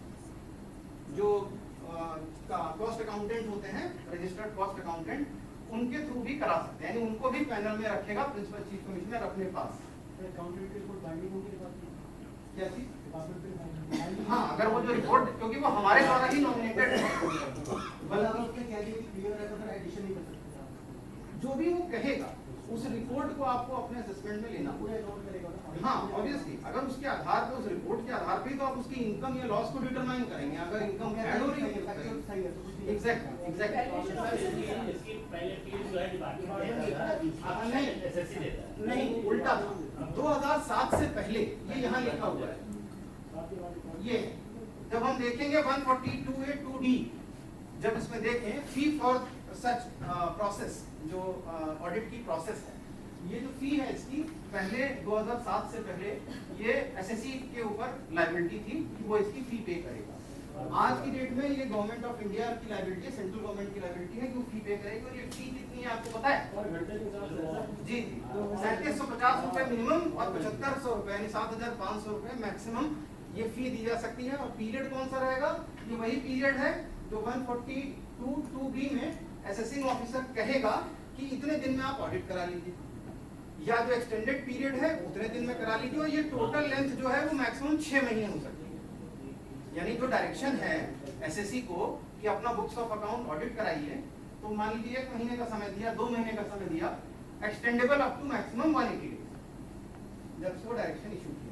जो कॉस्ट अकाउंटेंट होते हैं, रजिस्टर्ड कॉस्ट अकाउंटेंट, उनके थ्रू भी करा सकते हैं, यानी उनको भी पैनल में रखेगा प्रिंसिपल चीफ कमिश्नर अपने पास। अकाउंटेंट की रिपोर्ट बाइंडिंग होगी क्या चीज? डिपार्टमेंट हाँ, अगर वो जो रिपोर्ट, क्योंकि वो हमारे द्वारा ही नॉमिनेटेड है, बल्कि उसमें क्या है कि क्लियर है तो फिर एडिशन नहीं कर सकते आप। जो भी वो कहेगा उस रिपोर्ट को आपको अपने असेसमेंट में लेना पूरा नोट करेगा ना। हाँ, ऑब्वियसली अगर उसके आधार पर, उस रिपोर्ट के आधार पे तो आप उसकी इनकम या लॉस को डिटरमाइन करेंगे। अगर इनकम ऐड हो रही है, एग्जैक्टली इसकी पहले फीस जो है डिपार्टमेंट नहीं, एसएससी देता है। नहीं, उल्टा था। 2007 से पहले ये यहाँ लिखा हुआ है, ये जब हम देखेंगे 142A2D, जब इसमें देखें फी फॉर सच प्रोसेस, जो ऑडिट की प्रोसेस है, ये जो फी है इसकी, पहले 2007 से पहले ये एसएससी के ऊपर लायबिलिटी थी कि वो इसकी फी पे करेगा। आज की डेट में ये गवर्नमेंट ऑफ इंडिया की लायबिलिटी है, सेंट्रल गवर्नमेंट की लायबिलिटी है कि वो फी पे करेगी। और ये फी कितनी है आपको पता है? और घंटे के हिसाब से जी, 3750 रुपए मिनिमम और 7500 रुपए यानी 7500 रुपए मैक्सिमम ये फी दी जा सकती है। और पीरियड कौन सा रहेगा? ये वही पीरियड है जो 142(2)B में असेसिंग ऑफिसर कहेगा कि इतने दिन में आप ऑडिट करा लीजिए, या जो एक्सटेंडेड पीरियड है उतने दिन में करा लीजिए। और ये टोटल लेंथ जो है वो मैक्सिमम 6 महीने हो सकती है। यानी जो डायरेक्शन है एसएससी को कि अपना बुक्स ऑफ अकाउंट ऑडिट कराइए, तो मान लीजिए 1 महीने का समय दिया, 2 महीने का समय दिया, extendable up to maximum 180 days, जब से वो डायरेक्शन इशू किया।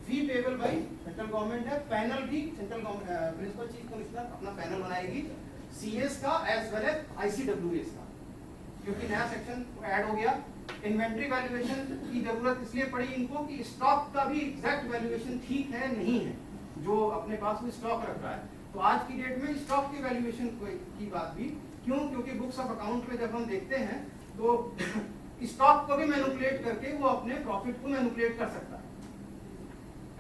Fee payable by central government है, पैनल भी central government, principal chief commissioner अपना पैनल बनाएगी, सीएस का एज वेल एज आईसीडब्ल्यूएस का, क्योंकि नया सेक्शन ऐड हो गया। इन्वेंट्री वैल्यूएशन की जरूरत इसलिए पड़ी इनको कि स्टॉक का भी एग्जैक्ट वैल्यूएशन ठीक है नहीं है, जो अपने पास में स्टॉक रख रहा है। तो आज की डेट में स्टॉक की वैल्यूएशन की बात भी क्यों, क्योंकि बुक्स ऑफ अकाउंट में जब हम देखते हैं तो स्टॉक को भी मैनिपुलेट करके वो अपने प्रॉफिट को मैनिपुलेट कर सकता है।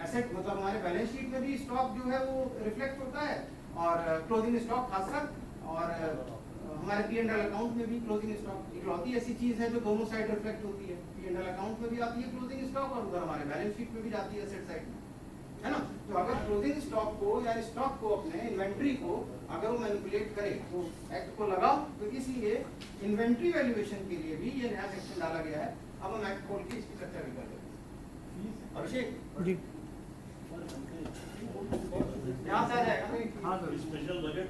एसेट मतलब हमारे बैलेंस शीट में भी स्टॉक जो है वो रिफ्लेक्ट होता है, और क्लोजिंग स्टॉक खासकर, और हमारे P&L अकाउंट में भी क्लोजिंग स्टॉक इकलौती ऐसी चीज है जो दोनों साइड रिफ्लेक्ट होती है। P&L अकाउंट में भी आती है क्लोजिंग स्टॉक, और उधर हमारे बैलेंस शीट में भी जाती है एसेट साइड में, है ना। तो अगर क्लोजिंग स्टॉक को या स्टॉक को, अपने इन्वेंट्री को अगर वो मैनिपुलेट करे तो एक्ट को लगाओ। तो इसलिए इन्वेंट्री वैल्यूएशन के लिए भी ये नया सेक्शन डाला गया है। अब हम एक्ट खोल के इसकी चर्चा भी कर लेते हैं। अभिषेक जी यहाँ से आ जाएगा। हाँ सर। स्पेशल बजट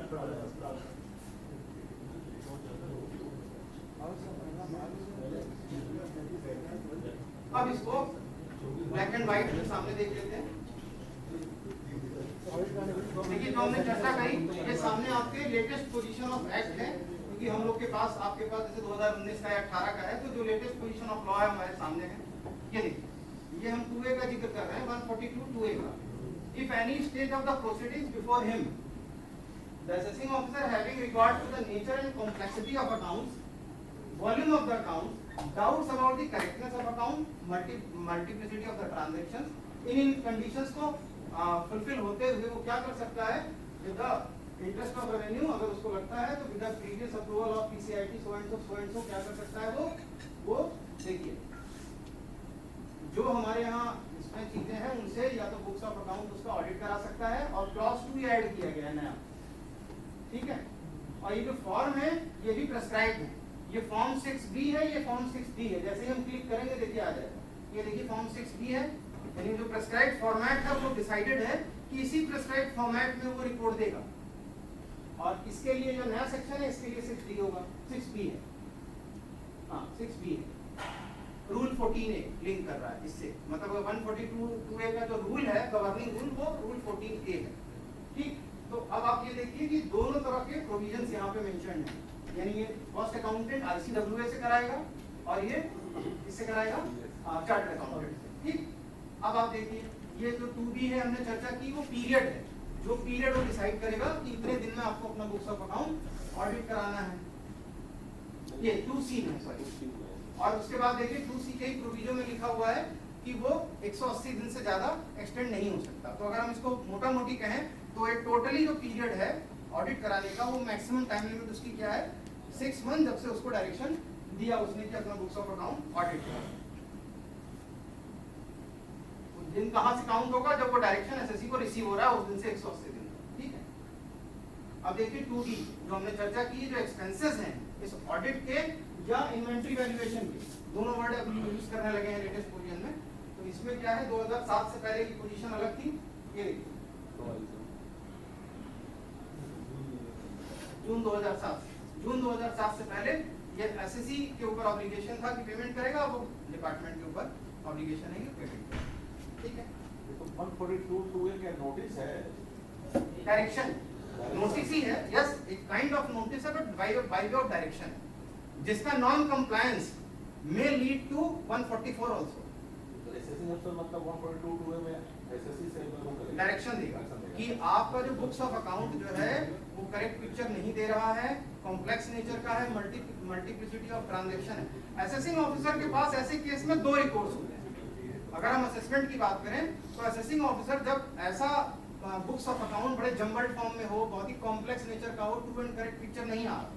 अब इसको ब्लैक एंड व्हाइट सामने देख लेते हैं। देखिए जो हमने चर्चा करी, ये सामने आपके लेटेस्ट पोजीशन ऑफ एक्ट है, क्योंकि हम लोग के पास, आपके पास जैसे 2019 का या 18 का है, तो जो लेटेस्ट पोजीशन ऑफ लॉ है हमारे सामने है। ये देखिए, ये हम 2A का जिक्र कर रहे हैं, 142(2)A का। If any stage of the proceedings before him, the assessing officer having regard to the nature and complexity of accounts, volume of the accounts, doubts about the correctness of account, multiplicity of the transactions, in conditions को fulfill होते हुए वो क्या कर सकता है, with the interest of revenue, अगर उसको लगता है तो with the previous approval of PCIT so and so क्या कर सकता है वो देखिए जो हमारे यहाँ इसमें चीजें हैं उनसे या तो बुक्स ऑफ अकाउंट उसका ऑडिट करा सकता है, और क्लॉज 2 ऐड किया गया है नया, ठीक है। और ये जो फॉर्म है ये भी प्रेस्क्राइब्ड है। ये फॉर्म 6B है, ये फॉर्म 6D है। जैसे ही हम क्लिक करेंगे देखिए आ जाएगा। ये देखिए फॉर्म 6B है, यानी जो प्रेस्क्राइब्ड फॉर्मेट है वो डिसाइडेड है कि इसी प्रेस्क्राइब्ड फॉर्मेट में वो रिपोर्ट देगा। और इसके लिए जो नया सेक्शन है इसके लिए 6D होगा, 6B है, हाँ 6B है। रूल 14A लिंक कर रहा है इससे, मतलब 142(2)A का जो रूल है गवर्निंग रूल वो रूल 14A है। ठीक, तो अब आप ये देखिए कि दोनों तरह के प्रोविजंस यहाँ पे मेंशन है, यानी ये कॉस्ट अकाउंटेंट ICWA से कराएगा और ये किससे कराएगा, चार्टर्ड अकाउंटेंट से। ठीक, अब आप देखिए ये जो 2B है हमने चर्चा की वो पीरियड है, जो पीरियड वो डिसाइड करेगा कि इतने दिन में आपको अपना बुक्स ऑफ अकाउंट ऑडिट कराना है। ये 2C है, सॉरी। और उसके बाद देखिए 2C के ही प्रोविजन में लिखा हुआ है कि वो 180 दिन से ज्यादा एक्सटेंड नहीं हो सकता। तो अगर हम इसको मोटा मोटी कहें तो एक टोटली जो पीरियड है ऑडिट कराने का वो मैक्सिमम टाइम लिमिट उसकी क्या है, 6 मंथ, जब से उसको डायरेक्शन दिया उसने कि अपना बुक्स ऑफ अकाउंट ऑडिट करा। दिन कहां से काउंट होगा, जब वो डायरेक्शन एसएससी को रिसीव हो रहा है उस दिन से 180 दिन। ठीक है, अब देखिए 2D जो हमने चर्चा की, जो एक्सपेंसेस हैं इस ऑडिट के या इन्वेंटरी वैल्यूएशन के, दोनों वर्ड अभी यूज करने लगे हैं लेटेस्ट पोजीशन में। तो इसमें क्या है, 2007 से पहले की पोजीशन अलग थी, ये देखिए जून 2007 से पहले ये एसएससी के ऊपर ऑब्लिगेशन था कि पेमेंट करेगा, वो डिपार्टमेंट के ऊपर ऑब्लिगेशन है कि पेमेंट करेगा। ठीक है, तो 142(2)A क्या नोटिस है? डायरेक्शन नोटिस ही है, यस, एक काइंड ऑफ नोटिस है, but by way of direction, जिसका non compliance may lead to 144 also. तो एसएससी अफसर मतलब 142(2)A में एसएससी से डायरेक्शन देगा कि आपका जो बुक्स ऑफ अकाउंट जो है वो करेक्ट पिक्चर नहीं दे रहा है, कॉम्प्लेक्स नेचर का है, मल्टीप्लिसिटी ऑफ ट्रांजैक्शन है। असेसिंग ऑफिसर के पास ऐसे केस में 2 रिकॉर्ड्स होते हैं। अगर हम असेसमेंट की बात करें तो असेसिंग ऑफिसर जब ऐसा बुक्स ऑफ अकाउंट बड़े जम्बल्ड फॉर्म में हो, बहुत ही कॉम्प्लेक्स नेचर का हो, ट्रू एंड करेक्ट पिक्चर नहीं आ रहा,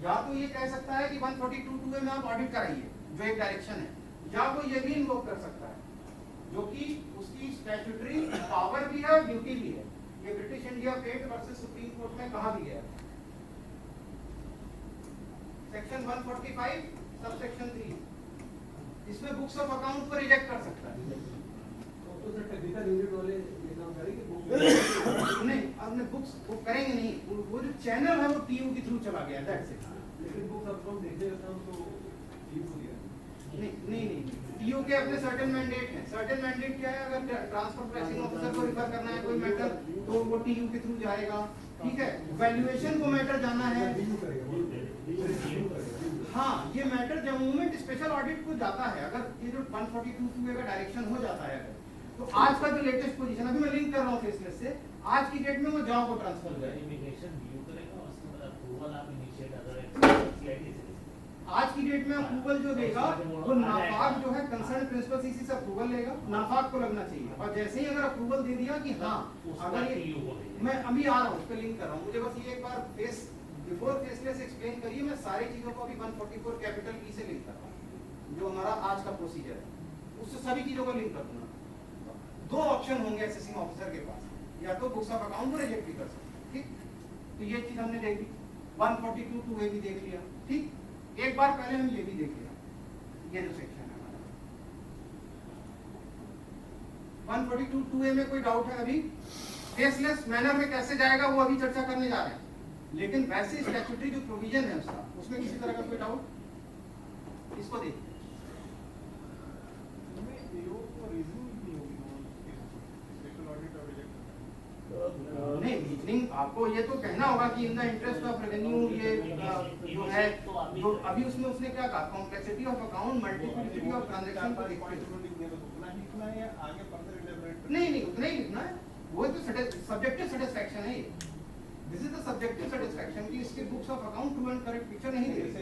या तो ये कह सकता है कि 142(2)A में आप ऑडिट कराइए, जो एक डायरेक्शन है, या वो ये भी इन्वोक कर सकता है, जो कि उसकी स्टैट्यूटरी पावर भी है और ड्यूटी भी है। ये ब्रिटिश इंडिया पेट वर्सेस सुप्रीम कोर्ट में कहा भी गया है, सेक्शन 145 सबसेक्शन 3, इसमें बुक्स ऑफ अकाउंट को रिजेक्ट कर सकता है। तो सर टेक्निकल यूनिट वाले ये काम करेंगे नहीं, आपने बुक्स वो करेंगे नहीं, वो जो चैनल है वो टीयू के थ्रू चला गया, दैट्स इट। लेकिन बुक्स ऑफ अकाउंट देखने का काम तो ठीक हो गया। नहीं, टीयू के अपने सर्टेन मैंडेट हैं। सर्टेन मैंडेट क्या है, अगर ट्रांसफर प्राइसिंग ऑफिसर को रिफर करना है कोई मैटर तो वो टीयू के थ्रू जाएगा। ठीक है, वैल्यूएशन को मैटर जाना है, हाँ ये मैटर जब मूवमेंट स्पेशल ऑडिट को जाता है, अगर ये जो 142(2)A का डायरेक्शन हो जाता है तो आज का जो लेटेस्ट पोजीशन, अभी मैं लिंक कर रहा हूँ फेसलेस से, आज की डेट में वो जॉब को ट्रांसफर हो जाएगा। इमिग्रेशन व्यू करेगा, उसके बाद अप्रूवल आप इनिशिएट अदर सीआईडी से। आज की डेट में अप्रूवल जो देगा वो नाफाक जो है कंसर्न प्रिंसिपल सीसी से अप्रूवल लेगा, नाफाक को लगना चाहिए, और जैसे ही अगर अप्रूवल दे दिया कि हाँ अगर ये, मैं अभी आ रहा हूँ उस पर लिंक कर रहा हूँ, मुझे बस ये एक बार बिफोर फेसलेस एक्सप्लेन करिए, मैं सारी चीजों को अभी 144 कैपिटल ई से लिंक कर रहा हूँ, जो हमारा आज का प्रोसीजर है उससे सभी चीजों को लिंक कर दूंगा। 2 ऑप्शन होंगे असेसिंग ऑफिसर के पास, या तो बुक्स ऑफ अकाउंट को रिजेक्ट भी कर सकते हैं। ठीक, तो ये चीज हमने देख ली, 142(2)A भी देख लिया। ठीक, एक बार पहले हम ये भी देख लिया, ये जो सेक्शन है हमारा 142(2)A में कोई डाउट है अभी? फेसलेस मैनर में कैसे जाएगा वो अभी चर्चा करने जा रहे हैं, लेकिन वैसे स्टैट्यूटरी जो प्रोविजन है उसका, उसमें किसी तरह का कोई डाउट? इसको देखिए, नहीं रीजनिंग आपको ये तो कहना होगा कि in the interest of revenue ये जो है, जो अभी उसमें उसने क्या कहा, complexity of account, multiplicity of transaction को देखते हुए, नहीं उतना ही लिखना है, वो तो सब्जेक्टिव सेटिस्फैक्शन है। This is the subjective satisfaction कि इसके books of account true and correct picture नहीं दे रहे।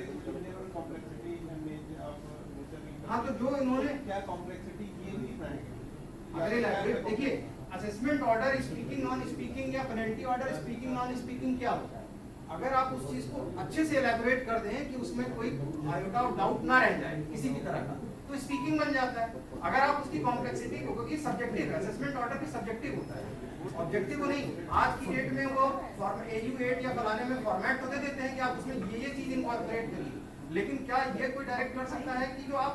हाँ, तो जो इन्होंने क्या कॉम्प्लेक्सिटी ये भी अगर इलैबोरेट देखिए, assessment order speaking non speaking या penalty order speaking non speaking क्या होता है, अगर आप उस चीज को अच्छे से इलैबोरेट कर दें कि उसमें कोई आयोटा ऑफ डाउट ना रह जाए किसी भी तरह का, तो स्पीकिंग बन जाता है। अगर आप उसकी कॉम्प्लेक्सिटी को, क्योंकि सब्जेक्टिव है, असेसमेंट ऑर्डर भी सब्जेक्टिव होता है, ऑब्जेक्टिव को नहीं। आज की डेट में वो AU8 या फलाने में फॉर्मेट होते देते हैं कि आप उसमें ये चीज इनकॉर्पोरेट करिए, लेकिन क्या ये कोई डायरेक्ट कर सकता है कि जो आप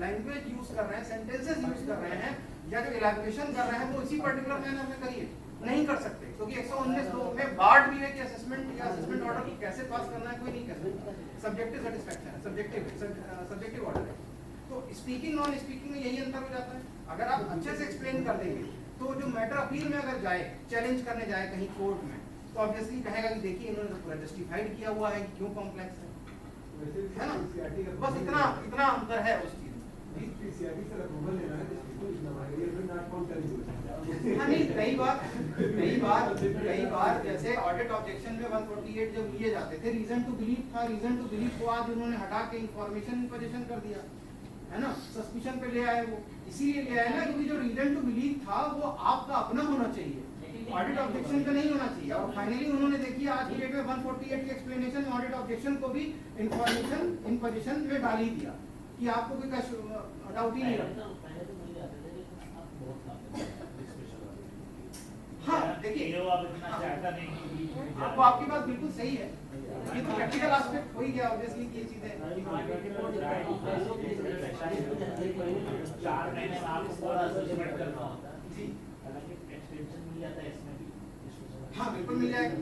लैंग्वेज यूज कर रहे हैं, सेंटेंसेस यूज कर रहे हैं या जो इलैबोरेशन कर रहे हैं वो इसी पर्टिकुलर मैनर में करिए? नहीं कर सकते, क्योंकि 119 में बार्ड भी है कि असेसमेंट या असेसमेंट ऑर्डर को कैसे पास करना है कोई नहीं कह सकता। सब्जेक्टिव सेटिस्फैक्शन है, सब्जेक्टिव ऑर्डर है। तो स्पीकिंग नॉन स्पीकिंग में यही अंतर हो जाता है। अगर आप अच्छे से एक्सप्लेन कर देंगे तो जो मैटर अपील में अगर जाए, चैलेंज करने जाए कहीं कोर्ट में, तो ऑब्वियसली कहेगा कि देखिए इन्होंने तो पूरा जस्टिफाइड किया हुआ है कि क्यों कॉम्प्लेक्स है ना। बस इतना अंतर है उस चीज में। हाँ नहीं, कई बार जैसे ऑडिट ऑब्जेक्शन में 148 जब लिए जाते थे, रीजन टू बिलीव था, रीजन टू बिलीव को आज उन्होंने हटा के इंफॉर्मेशन इन पोजीशन कर दिया है ना, सस्पिशन पे ले आए। वो इसीलिए ले आए ना क्योंकि जो रीजन टू बिलीव था वो आपका अपना होना चाहिए, ऑडिट ऑब्जेक्शन पे नहीं होना चाहिए। और फाइनली उन्होंने देखिए आज की डेट में 148 के एक्सप्लेनेशन में ऑडिट ऑब्जेक्शन को भी इंफॉर्मेशन इन पोजीशन में डाल ही दिया कि आपको कोई डाउट ही नहीं रहा। हाँ देखिए, आपको आपकी बात बिल्कुल सही है, ये तो प्रैक्टिकल एस्पेक्ट हो ही गया ऑब्वियसली ये चीजें। 4 महीने में आप इसको सबमिट करना होता है जी एक्सटेंशन मिल जाता है इसमें भी। हाँ बिल्कुल मिल जाएगा,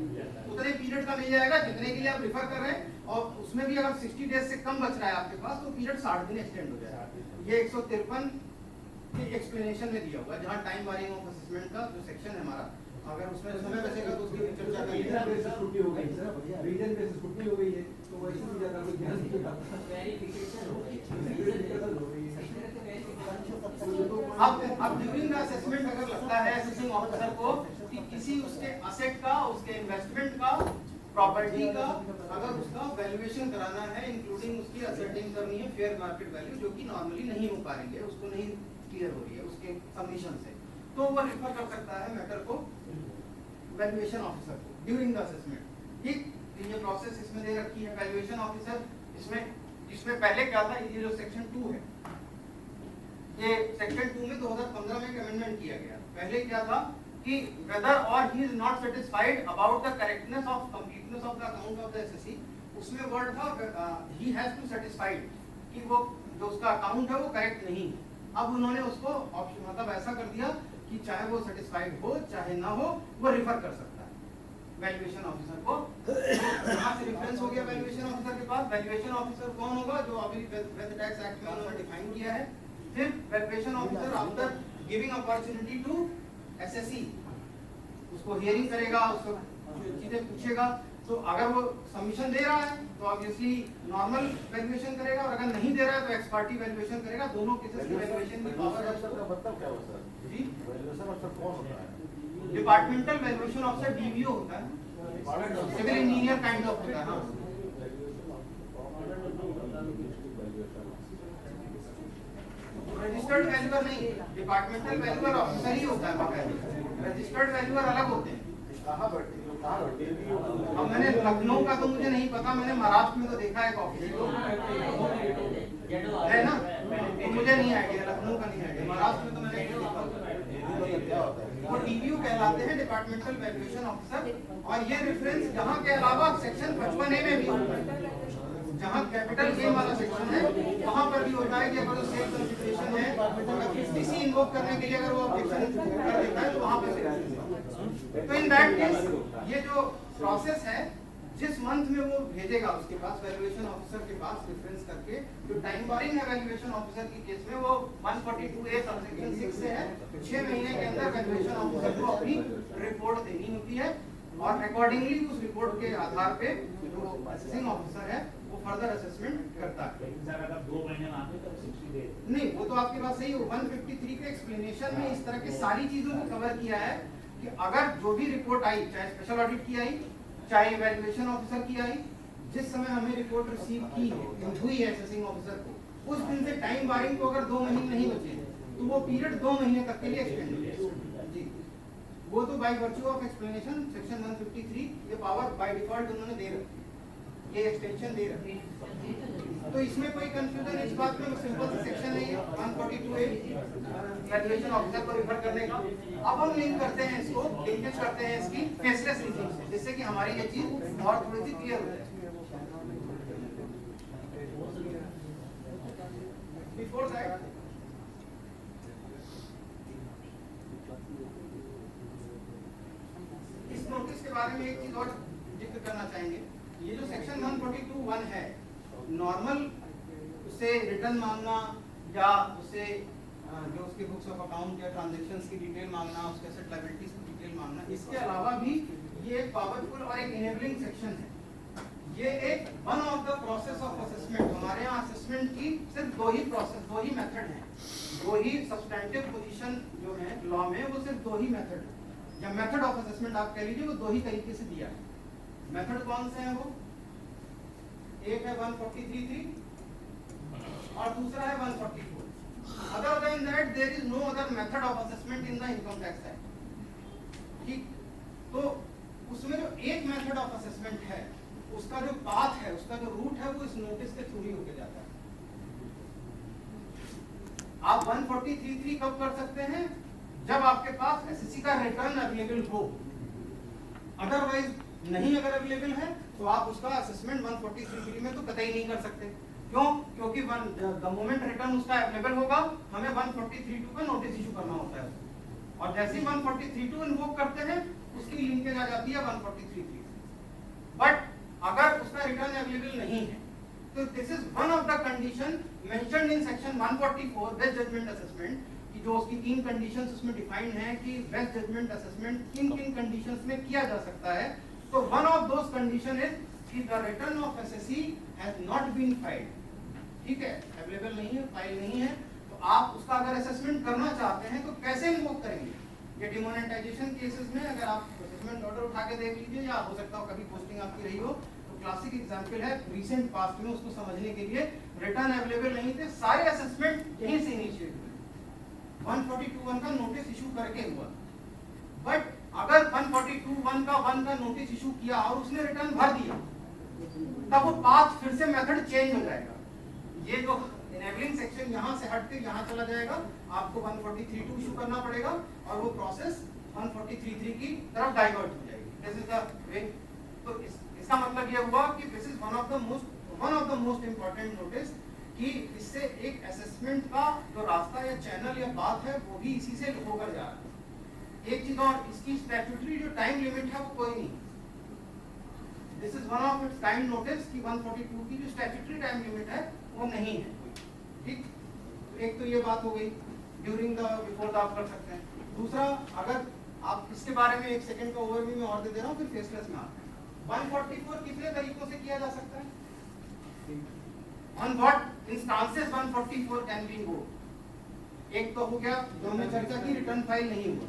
उतने पीरियड का मिल जाएगा जितने के लिए आप रिफर कर रहे हैं, और उसमें भी अगर 60 डेज से कम बच रहा है आपके पास तो पीरियड 60 दिन एक्सटेंड हो जाएगा। ये 153 के एक्सप्लेनेशन में दिया हुआ है, जहाँ टाइम वारिंग ऑफ असेसमेंट का जो सेक्शन है हमारा, अगर उसमें समय बचेगा तो उसकी चर्चा करेंगे। रीजन बेसिस छुट्टी हो गई सर, रीजन बेसिस छुट्टी हो गई है तो वैसे भी ज्यादा कोई ध्यान नहीं देता। वेरिफिकेशन हो गई अब ड्यूरिंग द असेसमेंट अगर लगता है असेसिंग ऑफिसर को कि किसी उसके असेट का, उसके इन्वेस्टमेंट का, प्रॉपर्टी का अगर उसका वैल्यूएशन कराना है, इंक्लूडिंग उसकी असेटिंग करनी है फेयर मार्केट वैल्यू, जो कि नॉर्मली नहीं हो पा रही है, उसको नहीं क्लियर हो रही है उसके सबमिशन से, तो वो रिफर कर सकता है मैटर को वैल्यूएशन ऑफिसर को ड्यूरिंग द असेसमेंट। ठीक, ये प्रोसेस इसमें दे रखी है। वैल्यूएशन ऑफिसर इसमें पहले क्या था, ये जो सेक्शन 2 है, ये सेक्शन 2 में 2015 में एक अमेंडमेंट किया गया। पहले क्या था कि whether or he is not satisfied about the correctness of completeness of the account of the SSC, उसमें वर्ड था he has to satisfied कि वो जो उसका अकाउंट है वो करेक्ट नहीं। अब उन्होंने उसको ऑप्शन मतलब ऐसा कर दिया कि चाहे वो सेटिस्फाइड हो चाहे ना हो, वो रिफर कर सकता है वैल्यूएशन ऑफिसर को। यहाँ से रेफरेंस हो गया वैल्यूएशन ऑफिसर के पास। वैल्यूएशन ऑफिसर कौन होगा, जो अभी वेल्थ टैक्स एक्ट में उन्होंने डिफाइन किया है। फिर valuation officer after giving opportunity to assessee उसको हियरिंग करेगा, उसको चीजें पूछेगा, तो अगर वो सबमिशन दे रहा है तो ऑब्वियसली नॉर्मल वैल्यूएशन करेगा, और अगर नहीं दे रहा है तो एक्सपर्टी वैल्यूएशन करेगा। दोनों केसेस की वैल्यूएशन की पावर है। का मतलब क्या होता है जी, वैल्यूएशन ऑफिसर कौन होता है? डिपार्टमेंटल वैल्यूएशन ऑफिसर डीवीओ होता है, सिविल इंजीनियर काइंड ऑफ होता है। हाँ, रजिस्टर्ड वैल्यूअर नहीं, डिपार्टमेंटल वैल्यूअर ऑफिसर ही होता है। रजिस्टर्ड वैल्यूअर अलग होते हैं। कहाँ बैठे अब मैंने लखनऊ का तो मुझे नहीं पता, मैंने महाराष्ट्र में तो देखा है ऑफिस है ना, तो मुझे नहीं आइडिया, लखनऊ का नहीं आइडिया, महाराष्ट्र में तो मैंने क्या होता है? वो डीवीओ कहलाते हैं, डिपार्टमेंटल वैल्यूएशन ऑफिसर। और ये रेफरेंस यहाँ के अलावा सेक्शन 55A में भी होता है, जहाँ कैपिटल गेन वाला सेक्शन है वहाँ पर भी होता है कि अगर वो सेफ कंसिडरेशन है, अगर किसी इन्वोक करने के लिए अगर वो ऑब्जेक्शन कर देता है तो वहाँ पर। तो इन दैट केस ये जो प्रोसेस है, जिस मंथ में वो भेजेगा उसके पास वैल्यूएशन ऑफिसर के पास रेफरेंस करके, जो टाइम बारिंग है वैल्यूएशन ऑफिसर की केस में वो 142A सबसेक्शन 6 से है। 6 महीने के अंदर वैल्यूएशन ऑफिसर को अपनी रिपोर्ट देनी होती है, और अकॉर्डिंगली उस रिपोर्ट के आधार पे जो असेसिंग ऑफिसर है वो फर्दर असेसमेंट करता है। अगर 2 महीने में आते तो 60 डेज नहीं, वो तो आपके पास सही है। 153 के एक्सप्लेनेशन में इस तरह की सारी चीजों को कवर किया है कि अगर जो भी रिपोर्ट आई, चाहे स्पेशल ऑडिट की आई, चाहे वैल्यूएशन ऑफिसर की आई, जिस समय हमें रिपोर्ट रिसीव की है, हुई है असेसिंग ऑफिसर को, उस दिन से टाइम बारिंग को अगर 2 महीने नहीं बचे तो वो पीरियड 2 महीने तक के लिए एक्सटेंड हो जाएगा जी। वो तो bye virtue of explanation section 153 ये पावर बाय डिफॉल्ट उन्होंने दे रखी है, ये एक्सटेंशन दे रखी है। तो इसमें कोई कंफ्यूजन इस बात में सिंपल सा सेक्शन है ये 142A वैल्यूएशन ऑफिसर को रिफर करने का। अब हम लिंक करते हैं इसको, लिंकेज करते हैं इसकी फेसलेस रीजनिंग से, जिससे कि हमारी ये चीज और थोड़ी सी क्लियर हो जाए। बिफोर दैट इस नोटिस के बारे में एक चीज और जिक्र करना चाहेंगे। ये जो सेक्शन 142(1) है, नॉर्मल उससे रिटर्न मांगना या उससे जो उसके बुक्स ऑफ अकाउंट या ट्रांजैक्शंस की डिटेल मांगना, उसके एसेट लायबिलिटीज की डिटेल मांगना, इसके अलावा भी ये एक पावरफुल और एक इनेबलिंग सेक्शन है। ये एक one of the process of assessment, हमारे यहाँ असेसमेंट की सिर्फ दो ही प्रोसेस, दो ही मेथड हैं, दो ही सब्सटैंटिव पोजीशन जो है लॉ में, वो सिर्फ दो ही मेथड है, या मेथड ऑफ असेसमेंट आप कह लीजिए, वो दो ही तरीके से दिया है। मेथड कौन से हैं वो? एक है 143(3) और दूसरा है 144। Other than that, there is no other method of assessment in the income tax act. ठीक, तो उसमें जो एक मेथड ऑफ असेसमेंट है, उसका जो पाथ है, उसका जो रूट है, वो इस नोटिस के थ्रू ही होके जाता है। आप 143(3) कब कर सकते हैं? जब आपके पास एसएससी का रिटर्न अवेलेबल हो। अदरवाइज नहीं अगर अवेलेबल है तो आप उसका असेसमेंट 143(3) में तो कतई नहीं कर सकते। क्यों? क्योंकि द मोमेंट रिटर्न उसका अवेलेबल होगा, हमें 143(2) का नोटिस इशू करना होता है, और जैसे ही 143(2) इन्वोक करते हैं, उसकी लिंकेज आ जाती है 143(3). बट अगर उसका रिटर्न अवेलेबल नहीं है, तो this is one of the condition mentioned in section 144 best judgement assessment, कि जो उसकी 3 कंडीशंस उसमें डिफाइंड हैं कि बेस्ट जजमेंट असेसमेंट किन किन कंडीशंस में किया जा सकता है। तो one of those condition is कि the return of SSC has not been filed. ठीक है, अवेलेबल नहीं है, फाइल नहीं है, तो आप उसका अगर असेसमेंट करना चाहते हैं तो कैसे इन्वोक करेंगे? ये डिमोनेटाइजेशन केसेस में अगर आप असेसमेंट ऑर्डर उठा के देख लीजिए, या हो सकता हो कभी पोस्टिंग आपकी रही हो, तो क्लासिक एग्जांपल है रिसेंट पास्ट में, उसको समझने के लिए। रिटर्न अवेलेबल नहीं थे, सारे असेसमेंट यहीं से इनिशिएट हुए, 142(1) का नोटिस इशू करके हुआ। बट अगर 142(1) का 1 का नोटिस इशू किया और उसने रिटर्न भर दिया, तब वो पाथ फिर से मेथड चेंज हो जाएगा। ये जो इनेबलिंग सेक्शन यहाँ से हट के यहाँ चला जाएगा, आपको 143(2) इशू करना पड़ेगा, और वो प्रोसेस 143(3) की तरफ डाइवर्ट हो जाएगी। This is the way. तो इसका मतलब ये हुआ कि this is one of the most important notice, कि इससे एक असेसमेंट का जो रास्ता या चैनल या बात है, वो भी इसी से होकर जा रहा है। एक चीज और, इसकी स्टैट्यूटरी जो टाइम लिमिट है वो कोई नहीं। This is one of its time notice कि 142 की जो स्टैट्यूटरी टाइम लिमिट है वो नहीं है। ठीक, एक तो ये बात हो गई, ड्यूरिंग द बिफोर द आप कर सकते हैं। दूसरा, अगर आप इसके बारे में एक सेकंड का ओवरव्यू में और दे रहा हूँ, फिर फेसलेस में आते हैं। 144 कितने तरीकों से किया जा सकता है? On what instances 144 can be invoked? एक तो हो गया जो हमने चर्चा की, रिटर्न फाइल नहीं हुआ,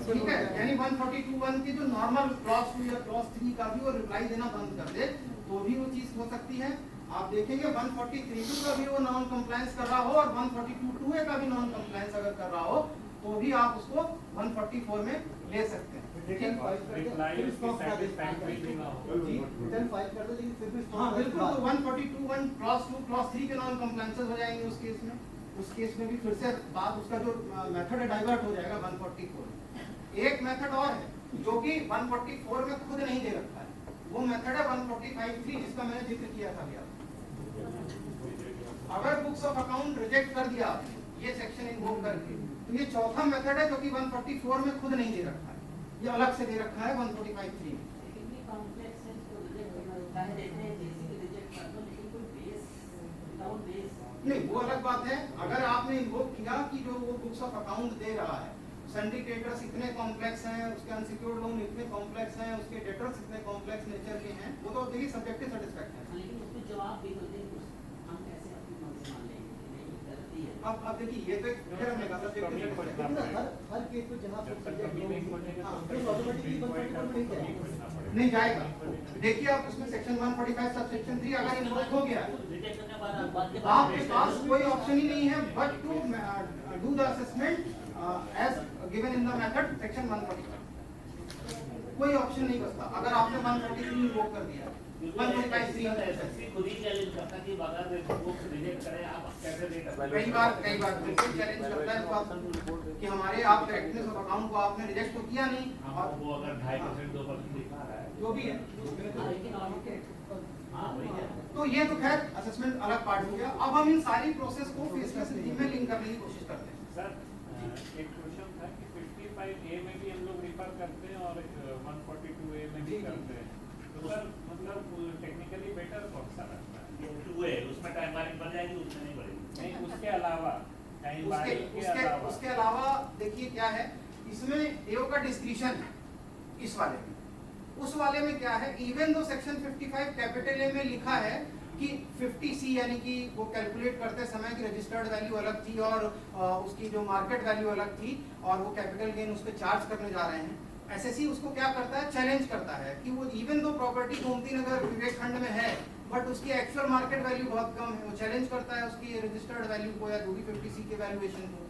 ठीक है, यानी 142(1) की जो नॉर्मल क्लॉज 2 या क्लॉज 3 का भी वो रिप्लाई देना बंद कर दे, तो भी वो चीज हो सकती है। आप देखेंगे 143(2) का भी वो नॉन कंप्लायंस कर रहा हो, और 142(2) का भी नॉन कंप्लायंस अगर कर रहा हो, तो भी आप उसको 144 में ले सकते हैं। रिटर्न फाइल कर दे, स्टॉप कर दे, रिटर्न फाइल कर दे, लेकिन फिर भी हाँ बिल्कुल, तो 142(1) क्लॉज 2 क्लॉज 3 के नॉन कंप्लायंसेस हो जाएंगे उस केस में। उस केस में भी फिर से बात, उसका जो मेथड है डाइवर्ट हो जाएगा 144। एक मेथड और है जो कि 144 में खुद नहीं दे रखा है, वो मेथड है 145(3), जिसका मैंने जिक्र किया था अभी। अगर बुक्स ऑफ अकाउंट रिजेक्ट कर दिया आपने ये सेक्शन इन्वोक करके, तो ये चौथा मेथड है जो कि 144 में खुद नहीं दे रखा है, ये अलग से दे रखा है 145(3) में। नहीं, वो अलग बात है। अगर आपने इन्वोक किया कि जो वो बुक्स ऑफ अकाउंट दे रहा है, सन्डी क्रेडिटर्स इतने कॉम्प्लेक्स हैं, उसके अनसिक्योर्ड लोन इतने कॉम्प्लेक्स हैं, उसके डेटर्स इतने कॉम्प्लेक्स नेचर के हैं, वो तो देखिए सब्जेक्टिव सेटिस्फैक्शन है। लेकिन उसको जवाब भी तो दें, हम कैसे अपनी मर्जी मान लेंगे कि नहीं गलती है। अब देखिए, ये तो फिर हमने कहा सब्जेक्टिव सेटिस्फैक्शन, हर केस में जहाँ ऑटोमेटिकली 144 में जाएगा, नहीं जाएगा। देखिए आप उसमें सेक्शन 145 सबसेक्शन 3 अगर इन्वोक हो गया, रिजेक्ट करने के बाद आपके पास कोई ऑप्शन ही नहीं है but to do the assessment as given in the method section 145। कोई ऑप्शन नहीं बचता। अगर आपने 143 इन्वोक कर दिया, 145 एसएससी खुद ही चैलेंज करता कि अगर बुक्स रिजेक्ट करें आप कैसे रेट कई बार बिल्कुल चैलेंज करता है इस बात कि हमारे आप करेक्टनेस ऑफ अकाउंट को आपने रिजेक्ट तो किया नहीं, और वो अगर 2.5% 2% दिखा रहा है जो भी है। लेकिन हाँ वही है। तो ये तो खैर असेसमेंट अलग पार्ट हो गया। अब हम इन सारी प्रोसेस को फेसलेस रिजीम में लिंक करने की कोशिश करते हैं। सर एक क्वेश्चन था कि 55A में भी हम लोग रिफर करते हैं और 142A में भी करते हैं, तो सर मतलब टेक्निकली बेटर कौन सा लगता है? ये 2 है, उसमें टाइम बारिंग बढ़ जाएगी, उसमें नहीं बढ़ेगी। नहीं, उसके अलावा टाइम बारिंग के अलावा उसके अलावा देखिए क्या है इसमें एओ का डिस्क्रिप्शन है इस वाले में। उस वाले में क्या है, even though section 55 capital A में लिखा है कि 50C यानी कि वो कैलकुलेट करते समय की रजिस्टर्ड वैल्यू अलग थी और उसकी जो मार्केट वैल्यू अलग थी, और वो कैपिटल गेन उस पर चार्ज करने जा रहे हैं। एसएससी उसको क्या करता है, चैलेंज करता है कि वो even though property Gomti Nagar विवेक खंड में है बट उसकी एक्चुअल मार्केट वैल्यू बहुत कम है, वो चैलेंज करता है उसकी रजिस्टर्ड वैल्यू को या जो भी 50C के वैल्यूएशन को।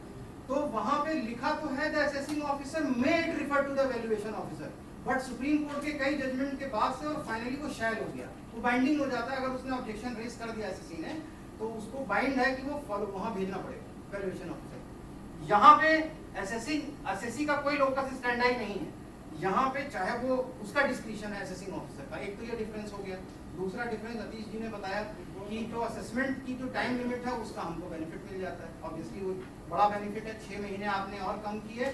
तो वहां पे लिखा तो है the assessing officer made refer to the valuation officer, but supreme court के कई जजमेंट के बाद से और फाइनली वो शैल हो गया, वो बाइंडिंग हो जाता है। अगर उसने ऑब्जेक्शन रेज कर दिया एसएससी ने तो उसको बाइंड है कि वो फॉलो वहां भेजना पड़ेगा वैल्यूएशन ऑफिसर। यहाँ पे एसएससी का कोई लोकस स्टैंडर्ड नहीं है, यहाँ पे चाहे वो उसका डिस्क्रिप्शन है असेसिंग ऑफिसर का। एक तो ये डिफरेंस हो गया। दूसरा डिफरेंस अतीश जी ने बताया कि जो असेसमेंट की जो टाइम लिमिट है उसका हमको बेनिफिट मिल जाता है। ऑब्वियसली वो बड़ा बेनिफिट है, 6 महीने आपने और कम किए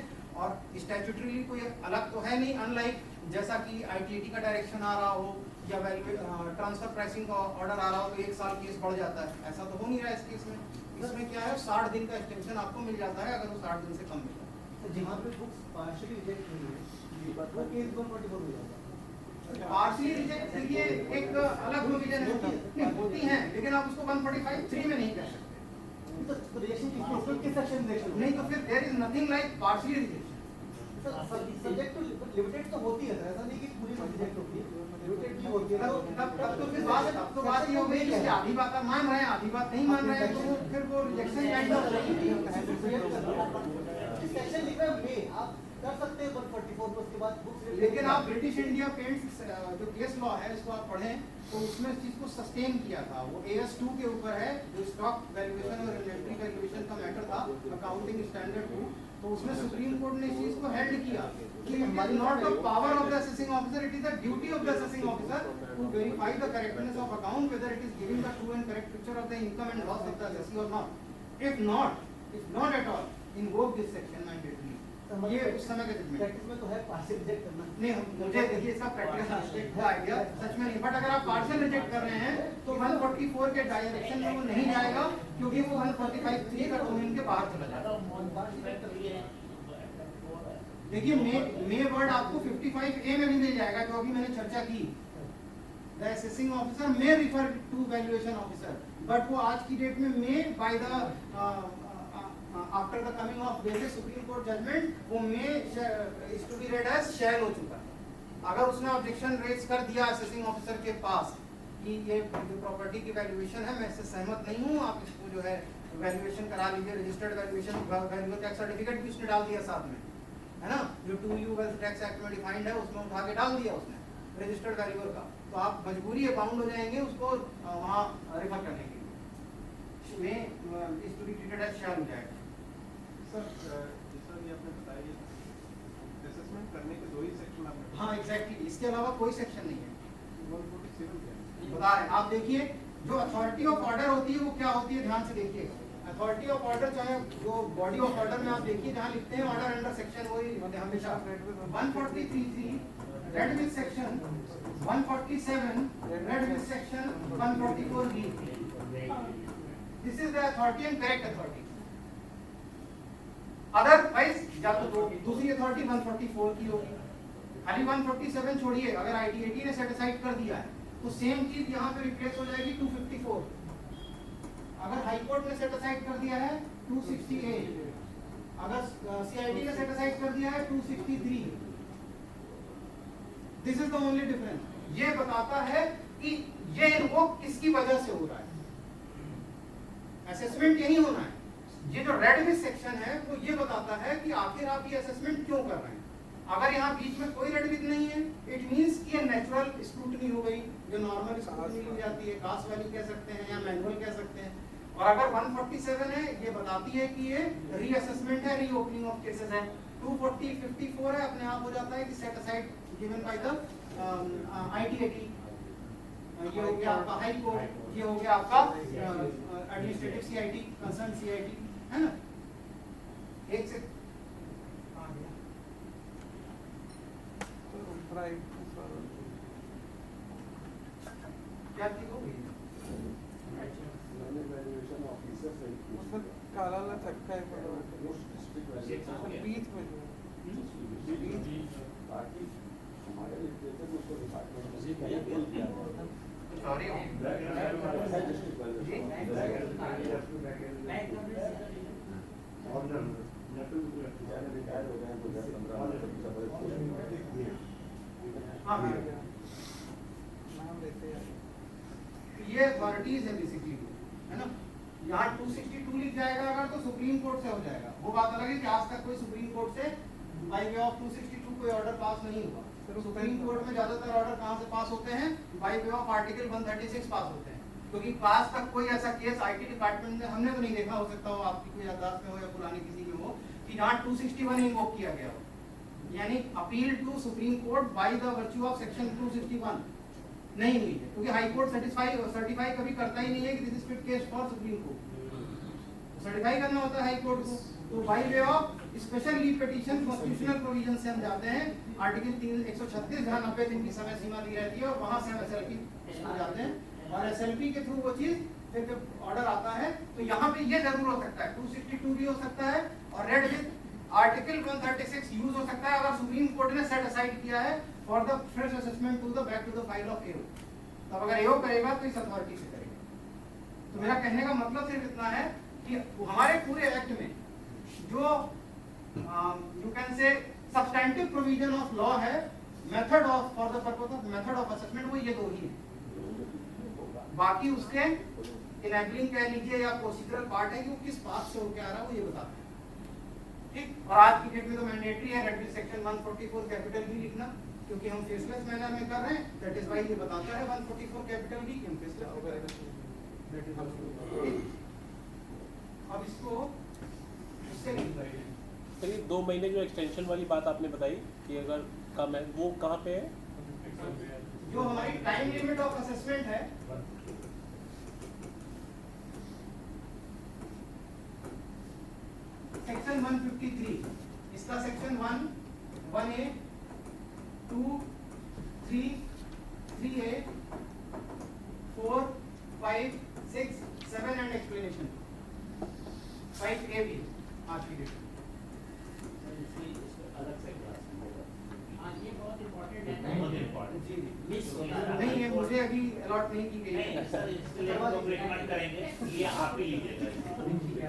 और स्टैट्यूटरीली कोई अलग तो है नहीं, अनलाइक जैसा कि आईटीएटी का डायरेक्शन आ रहा हो या ट्रांसफर प्राइसिंग का ऑर्डर आ रहा हो तो 1 साल केस बढ़ जाता है, ऐसा तो हो नहीं रहा है इस केस में। इसमें क्या है 60 दिन का एक्सटेंशन आपको मिल जाता है अगर वो 60 दिन से कम मिलता है। तो जहाँ पे बुक्स पार्शियली रिजेक्ट हुई है वो केस 144 हो जाता है। पार्शियली रिजेक्ट ये एक अलग प्रोविजन होती हैं, लेकिन आप उसको 145(3) में नहीं कर सकते। तो रिजेक्शन किस सेक्शन में रिजेक्शन नहीं तो फिर there is nothing like partially rejection. Subject to limited तो होती है, ऐसा नहीं कि पूरी रिजेक्ट होती है, लिमिटेड भी होती है। तब तो फिर बात ये हो गई कि आधी बात आप मान रहे हैं आधी बात नहीं मान रहे हैं, तो फिर वो रिजेक्शन काइंड ऑफ सेक्शन लिखा है में आप कर सकते हैं 144 में, उसके बाद बुक्स। लेकिन आप ब्रिटिश इंडिया पेंट्स जो केस लॉ है इसको आप पढ़ें तो उसमें इस चीज को सस्टेन किया था। वो AS2 के ऊपर है जो स्टॉक वैल्यूएशन और इन्वेंटरी वैल्यूएशन का मैटर था, अकाउंटिंग स्टैंडर्ड 2। तो उसमें सुप्रीम कोर्ट ने इस चीज को हेल्ड किया कि it is not the power of the assessing officer, it is the duty of the assessing officer to verify the correctness of account whether it is giving the true and correct picture of the income and loss of the assessee और not. If not at all invoke this section mandatory. ये उस समय का जजमेंट प्रैक्टिस में तो है पार्शियल रिजेक्ट करना। नहीं, मुझे देखिए इसका प्रैक्टिकल एस्पेक्ट का आइडिया सच में नहीं, बट अगर आप पार्शियल रिजेक्ट कर रहे हैं तो 144 के डायरेक्शन में वो नहीं जाएगा क्योंकि वो 145(3) का डोमेन के बाहर चला जाएगा। देखिए मे वर्ड आपको 55A में भी मिल जाएगा जो अभी मैंने चर्चा की, the assessing officer may refer to valuation officer, but वो आज की डेट में may by the after the coming of various supreme court judgement वो may is to be read as shall हो चुका है। अगर उसने ऑब्जेक्शन रेज कर दिया असेसिंग ऑफिसर के पास कि ये जो प्रॉपर्टी की वैल्यूएशन है मैं इससे सहमत नहीं हूँ, आप इसको जो है वैल्यूएशन करा लीजिए, registered valuation value tax certificate भी उसने डाल दिया साथ में, है ना, जो 2U वेल्थ टैक्स एक्ट में डिफाइंड है उसमें उठा के डाल दिया उसने रजिस्टर्ड वैल्यूअर का, तो आप मजबूरी है बाउंड हो जाएंगे उसको वहाँ रिफर करने के लिए, में इस to be treated as shall हो जाएगा। सर जैसा भी आपने बताया असेसमेंट करने के 2 ही सेक्शन आपने हाँ एग्जैक्टली, इसके अलावा कोई सेक्शन नहीं है। 147 क्या है? बता रहे हैं आप देखिए जो अथॉरिटी ऑफ ऑर्डर होती है वो क्या होती है, ध्यान से देखिए। अथॉरिटी ऑफ ऑर्डर चाहे जो बॉडी ऑफ ऑर्डर में आप देखिए जहाँ लिखते हैं ऑर्डर अंडर सेक्शन वही हमेशा 143(3) red with section 147 red with section 144(b). This is the authority and correct authority. Otherwise या तो दूसरी अथॉरिटी 144 की होगी, खाली 147 छोड़िए, अगर आईटीएटी ने सेटिसाइड कर दिया है तो सेम चीज यहाँ पे रिप्लेस हो जाएगी 254। अगर हाई कोर्ट ने सेटिसाइड कर दिया है 268, अगर सीआईडी ने सेटिसाइड कर दिया है 263। This is the only difference. ये बताता है कि ये इन्वोक किसकी वजह से हो रहा है, असेसमेंट यही होना है। ये जो रेड विथ सेक्शन है वो ये बताता है कि आखिर आप ये असेसमेंट क्यों कर रहे हैं। अगर यहाँ बीच में कोई रेड विथ नहीं है, इट मींस कि ये नेचुरल स्क्रूटनी हो गई, जो नॉर्मल स्क्रूटनी हो जाती है, कास्ट वाली कह सकते हैं या मैनुअल कह सकते हैं। और अगर 147 है, ये बताती है कि ये रीअसेसमेंट है, रीओपनिंग ऑफ केसेस है। 240 54 है, अपने आप हो जाता है कि set aside given by the ITAT। ये हो गया आपका हाई कोर्ट, ये हो गया आपका एडमिनिस्ट्रेटिव CIT, कंसर्न CIT, है ना। एक से क्या चीज हो गई? काला ला चक्का है बीच में सॉरी हाँ नाम लेते हैं। ये अथॉरिटीज है बेसिकली, है ना। यहाँ 262 लिख जाएगा अगर तो सुप्रीम कोर्ट से हो जाएगा। वो बात अलग है कि आज तक कोई सुप्रीम कोर्ट से बाय वे ऑफ 262 कोई ऑर्डर पास नहीं हुआ। सुप्रीम कोर्ट में ज्यादातर ऑर्डर कहाँ से पास होते हैं? बाय वे ऑफ आर्टिकल 136 पास होते हैं, क्योंकि आज तक कोई ऐसा केस IT डिपार्टमेंट में हमने तो नहीं देखा, हो सकता हो आपकी कोई याददाश्त में हो या पुरानी किसी में हो, कि जहाँ 261 इन्वोक किया गया हो, यानी appeal to supreme court by the virtue of section 261 नहीं हुई है, क्योंकि हाई कोर्ट सर्टिफाई कभी करता ही नहीं है कि this is fit case for supreme court. Certify करना होता है हाई कोर्ट को। तो bye way of special leave petition constitutional provision से हम जाते हैं आर्टिकल 136 जहाँ 90 दिन की समय सीमा दी रहती है, और वहां से हम SLP को जाते हैं, और SLP के थ्रू वो चीज फिर जब ऑर्डर आता है तो यहाँ पे ये जरूर हो सकता है 262 भी हो सकता है, और रेड विथ आर्टिकल 136 यूज हो सकता है अगर सुप्रीम कोर्ट ने सेट असाइड किया है for the fresh assessment to the back to the file of AO। तब अगर AO करेगा तो इस अथॉरिटी से करेगा। तो मेरा कहने का मतलब सिर्फ इतना है कि हमारे पूरे एक्ट में जो you can say substantive provision of law है, method of for the purpose of method of assessment, वो ये दो ही है। बाकी उसके इनेबलिंग कह लीजिए या प्रोसीजरल पार्ट है कि वो किस बात से होकर आ रहा है वो ये बताते हैं, ठीक। और आज की डेट में तो मैंडेटरी है red with section 144 capital B लिखना, क्योंकि हम फेसलेस मैनर में कर रहे हैं। दैट इज व्हाई ये बताता है 144 कैपिटल B हम फेसलेस में कर रहे हैं। अब इसको उससे नहीं करेंगे। तो ये 2 महीने जो एक्सटेंशन वाली बात आपने बताई कि अगर कम है, वो कहाँ पे है? जो हमारी टाइम लिमिट ऑफ असेसमेंट है, सेक्शन 153, इसका section 1, 1A, 2, 3, 3A, 4, 5, 6, 7 and explanation 5A भी आज की डेट। अलग से क्लास में होगा। हाँ, ये बहुत इम्पोर्टेंट है। बहुत इम्पोर्टेंट। जी मिस होता है। नहीं है, मुझे अभी अलॉट नहीं की गई है। नहीं सर, इसके लिए हम रिकमेंड करेंगे, ये आप ही लीजिएगा। ये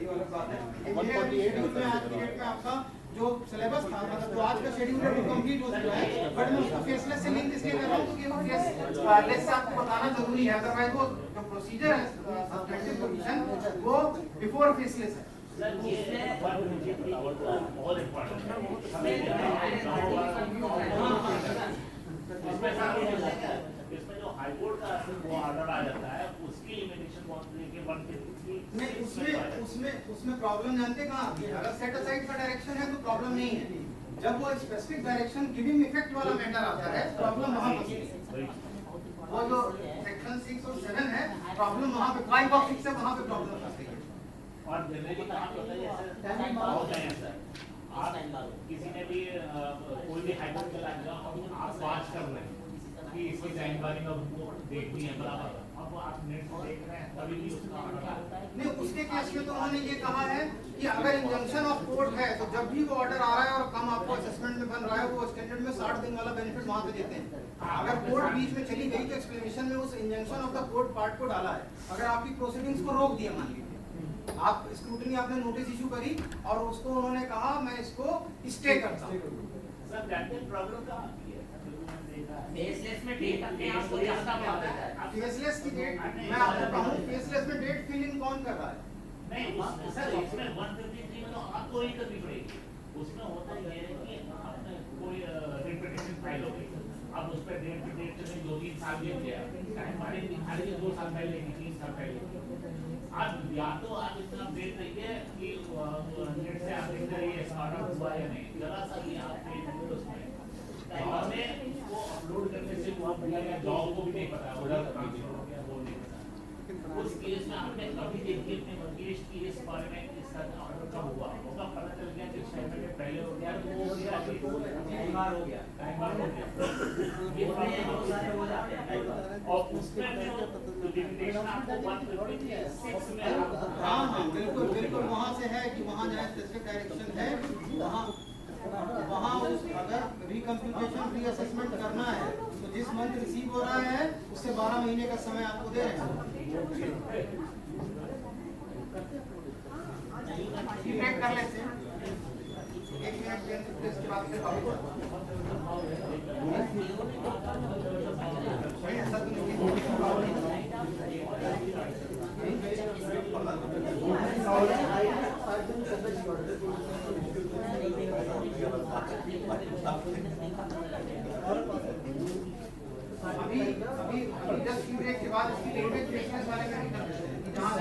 वाला बात है। ये मेरे अभी शेड्यूल में आज की डेट में आपका जो सिलेबस था, मतलब जो आज का शेड्यूल है वो कंप्लीट हो चुका है, बट मैं उसको फेसलेस से लिंक इसलिए कर रहा हूँ क्योंकि वो फेसलेस से आपको बताना जरूरी है, अदरवाइज वो जो प्रोसीजर है सब्सटेंटिव प्रोविजन वो बिफोर फेसलेस है। सर, ये बहुत इम्पोर्टेंट है। इसमें जो हाई कोर्ट का वो ऑर्डर आ जाता है, उसकी लिमिटेशन बहुत लेके 153 नहीं, उसमें प्रॉब्लम जानते कहाँ आती है? अगर सेट असाइड का डायरेक्शन है तो प्रॉब्लम नहीं है, जब वो स्पेसिफिक डायरेक्शन गिविंग इफेक्ट वाला मैटर आता है प्रॉब्लम वहाँ फंसती है। वो जो सेक्शन 6 और 7 है, प्रॉब्लम वहाँ पे 5 और 6 है, वहाँ पे प्रॉब्लम फंसती है। और जनरली कहाँ पे होता है, जैसे होता है सर, आप किसी ने भी कोई भी हाई कोर्ट चला गया, आप वाच कर रहे हैं कि इसकी जानकारी का देख दी है बराबर, अब आप नेट से देख रहे हैं तभी भी उसका ऑर्डर आता है। नहीं, उसके केस में तो उन्होंने ये कहा है कि अगर इंजंक्शन ऑफ कोर्ट है तो जब भी वो ऑर्डर आ रहा है और कम आपको असेसमेंट में बन रहा है, वो स्टैंडर्ड में 60 दिन वाला बेनिफिट वहाँ पे देते हैं। अगर कोर्ट बीच में चली गई तो एक्सप्लेनेशन में उस injunction of the court part को डाला है। अगर आपकी प्रोसीडिंग्स को रोक दिया, मान लीजिए आप स्क्रूटनी आपने नोटिस इशू करी और उसको उन्होंने कहा मैं इसको स्टे करता हूँ। सर, दैट प्रॉब्लम कहाँ आती है? फेसलेस में डेट अपने आप को ज्यादा आता है। फेसलेस की डेट मैं आपको कहूँ, फेसलेस में डेट फिल इन कौन कर रहा है? नहीं सर, इसमें 153 में तो आपको ही करनी पड़ेगी। उसमें होता ये है कि आपने कोई रिपीटेशन फाइल हो गई, अब उस पर डेट में 2-3 साल ले लिया, टाइम हमारे दिखाई 2 साल पहले की 3 साल पहले की। आज या तो आप इतना देख रहिए कि नेट से आप देख रहिए स्टार्टअप हुआ या नहीं, जरा सा भी आप पेज उसमें हमें उसको अपलोड करने से वो या जॉब को भी नहीं पता होगा ट्रांसफर हो गया वो नहीं पता। उस केस में आपने कभी देखिए अपने मंगेश की इस बारे में इसका ऑर्डर कब हुआ होगा, पता चल गया कि 6 महीने पहले हो गया तो वो हो गया कि टाइम बार हो गया, टाइम बार हो गया ये बहुत सारे हो जाते हैं। और उसमें जो लिमिटेशन आपको 156 में हाँ हाँ बिल्कुल बिल्कुल वहाँ से है कि वहाँ जहाँ स्पेसिफिक डायरेक्शन है वहाँ उस अगर रिकम्प्यूटेशन रीअसेसमेंट करना है तो जिस मंथ रिसीव हो रहा है उससे 12 महीने का समय आपको दे रहे हैं। इफेक्ट कर लेते हैं 1 मिनट दें तो इसके बाद फिर ऐसा तो नहीं अभी जस्ट ब्रेक के बाद इसकी लैंग्वेज बारे में कर देते हैं जहाँ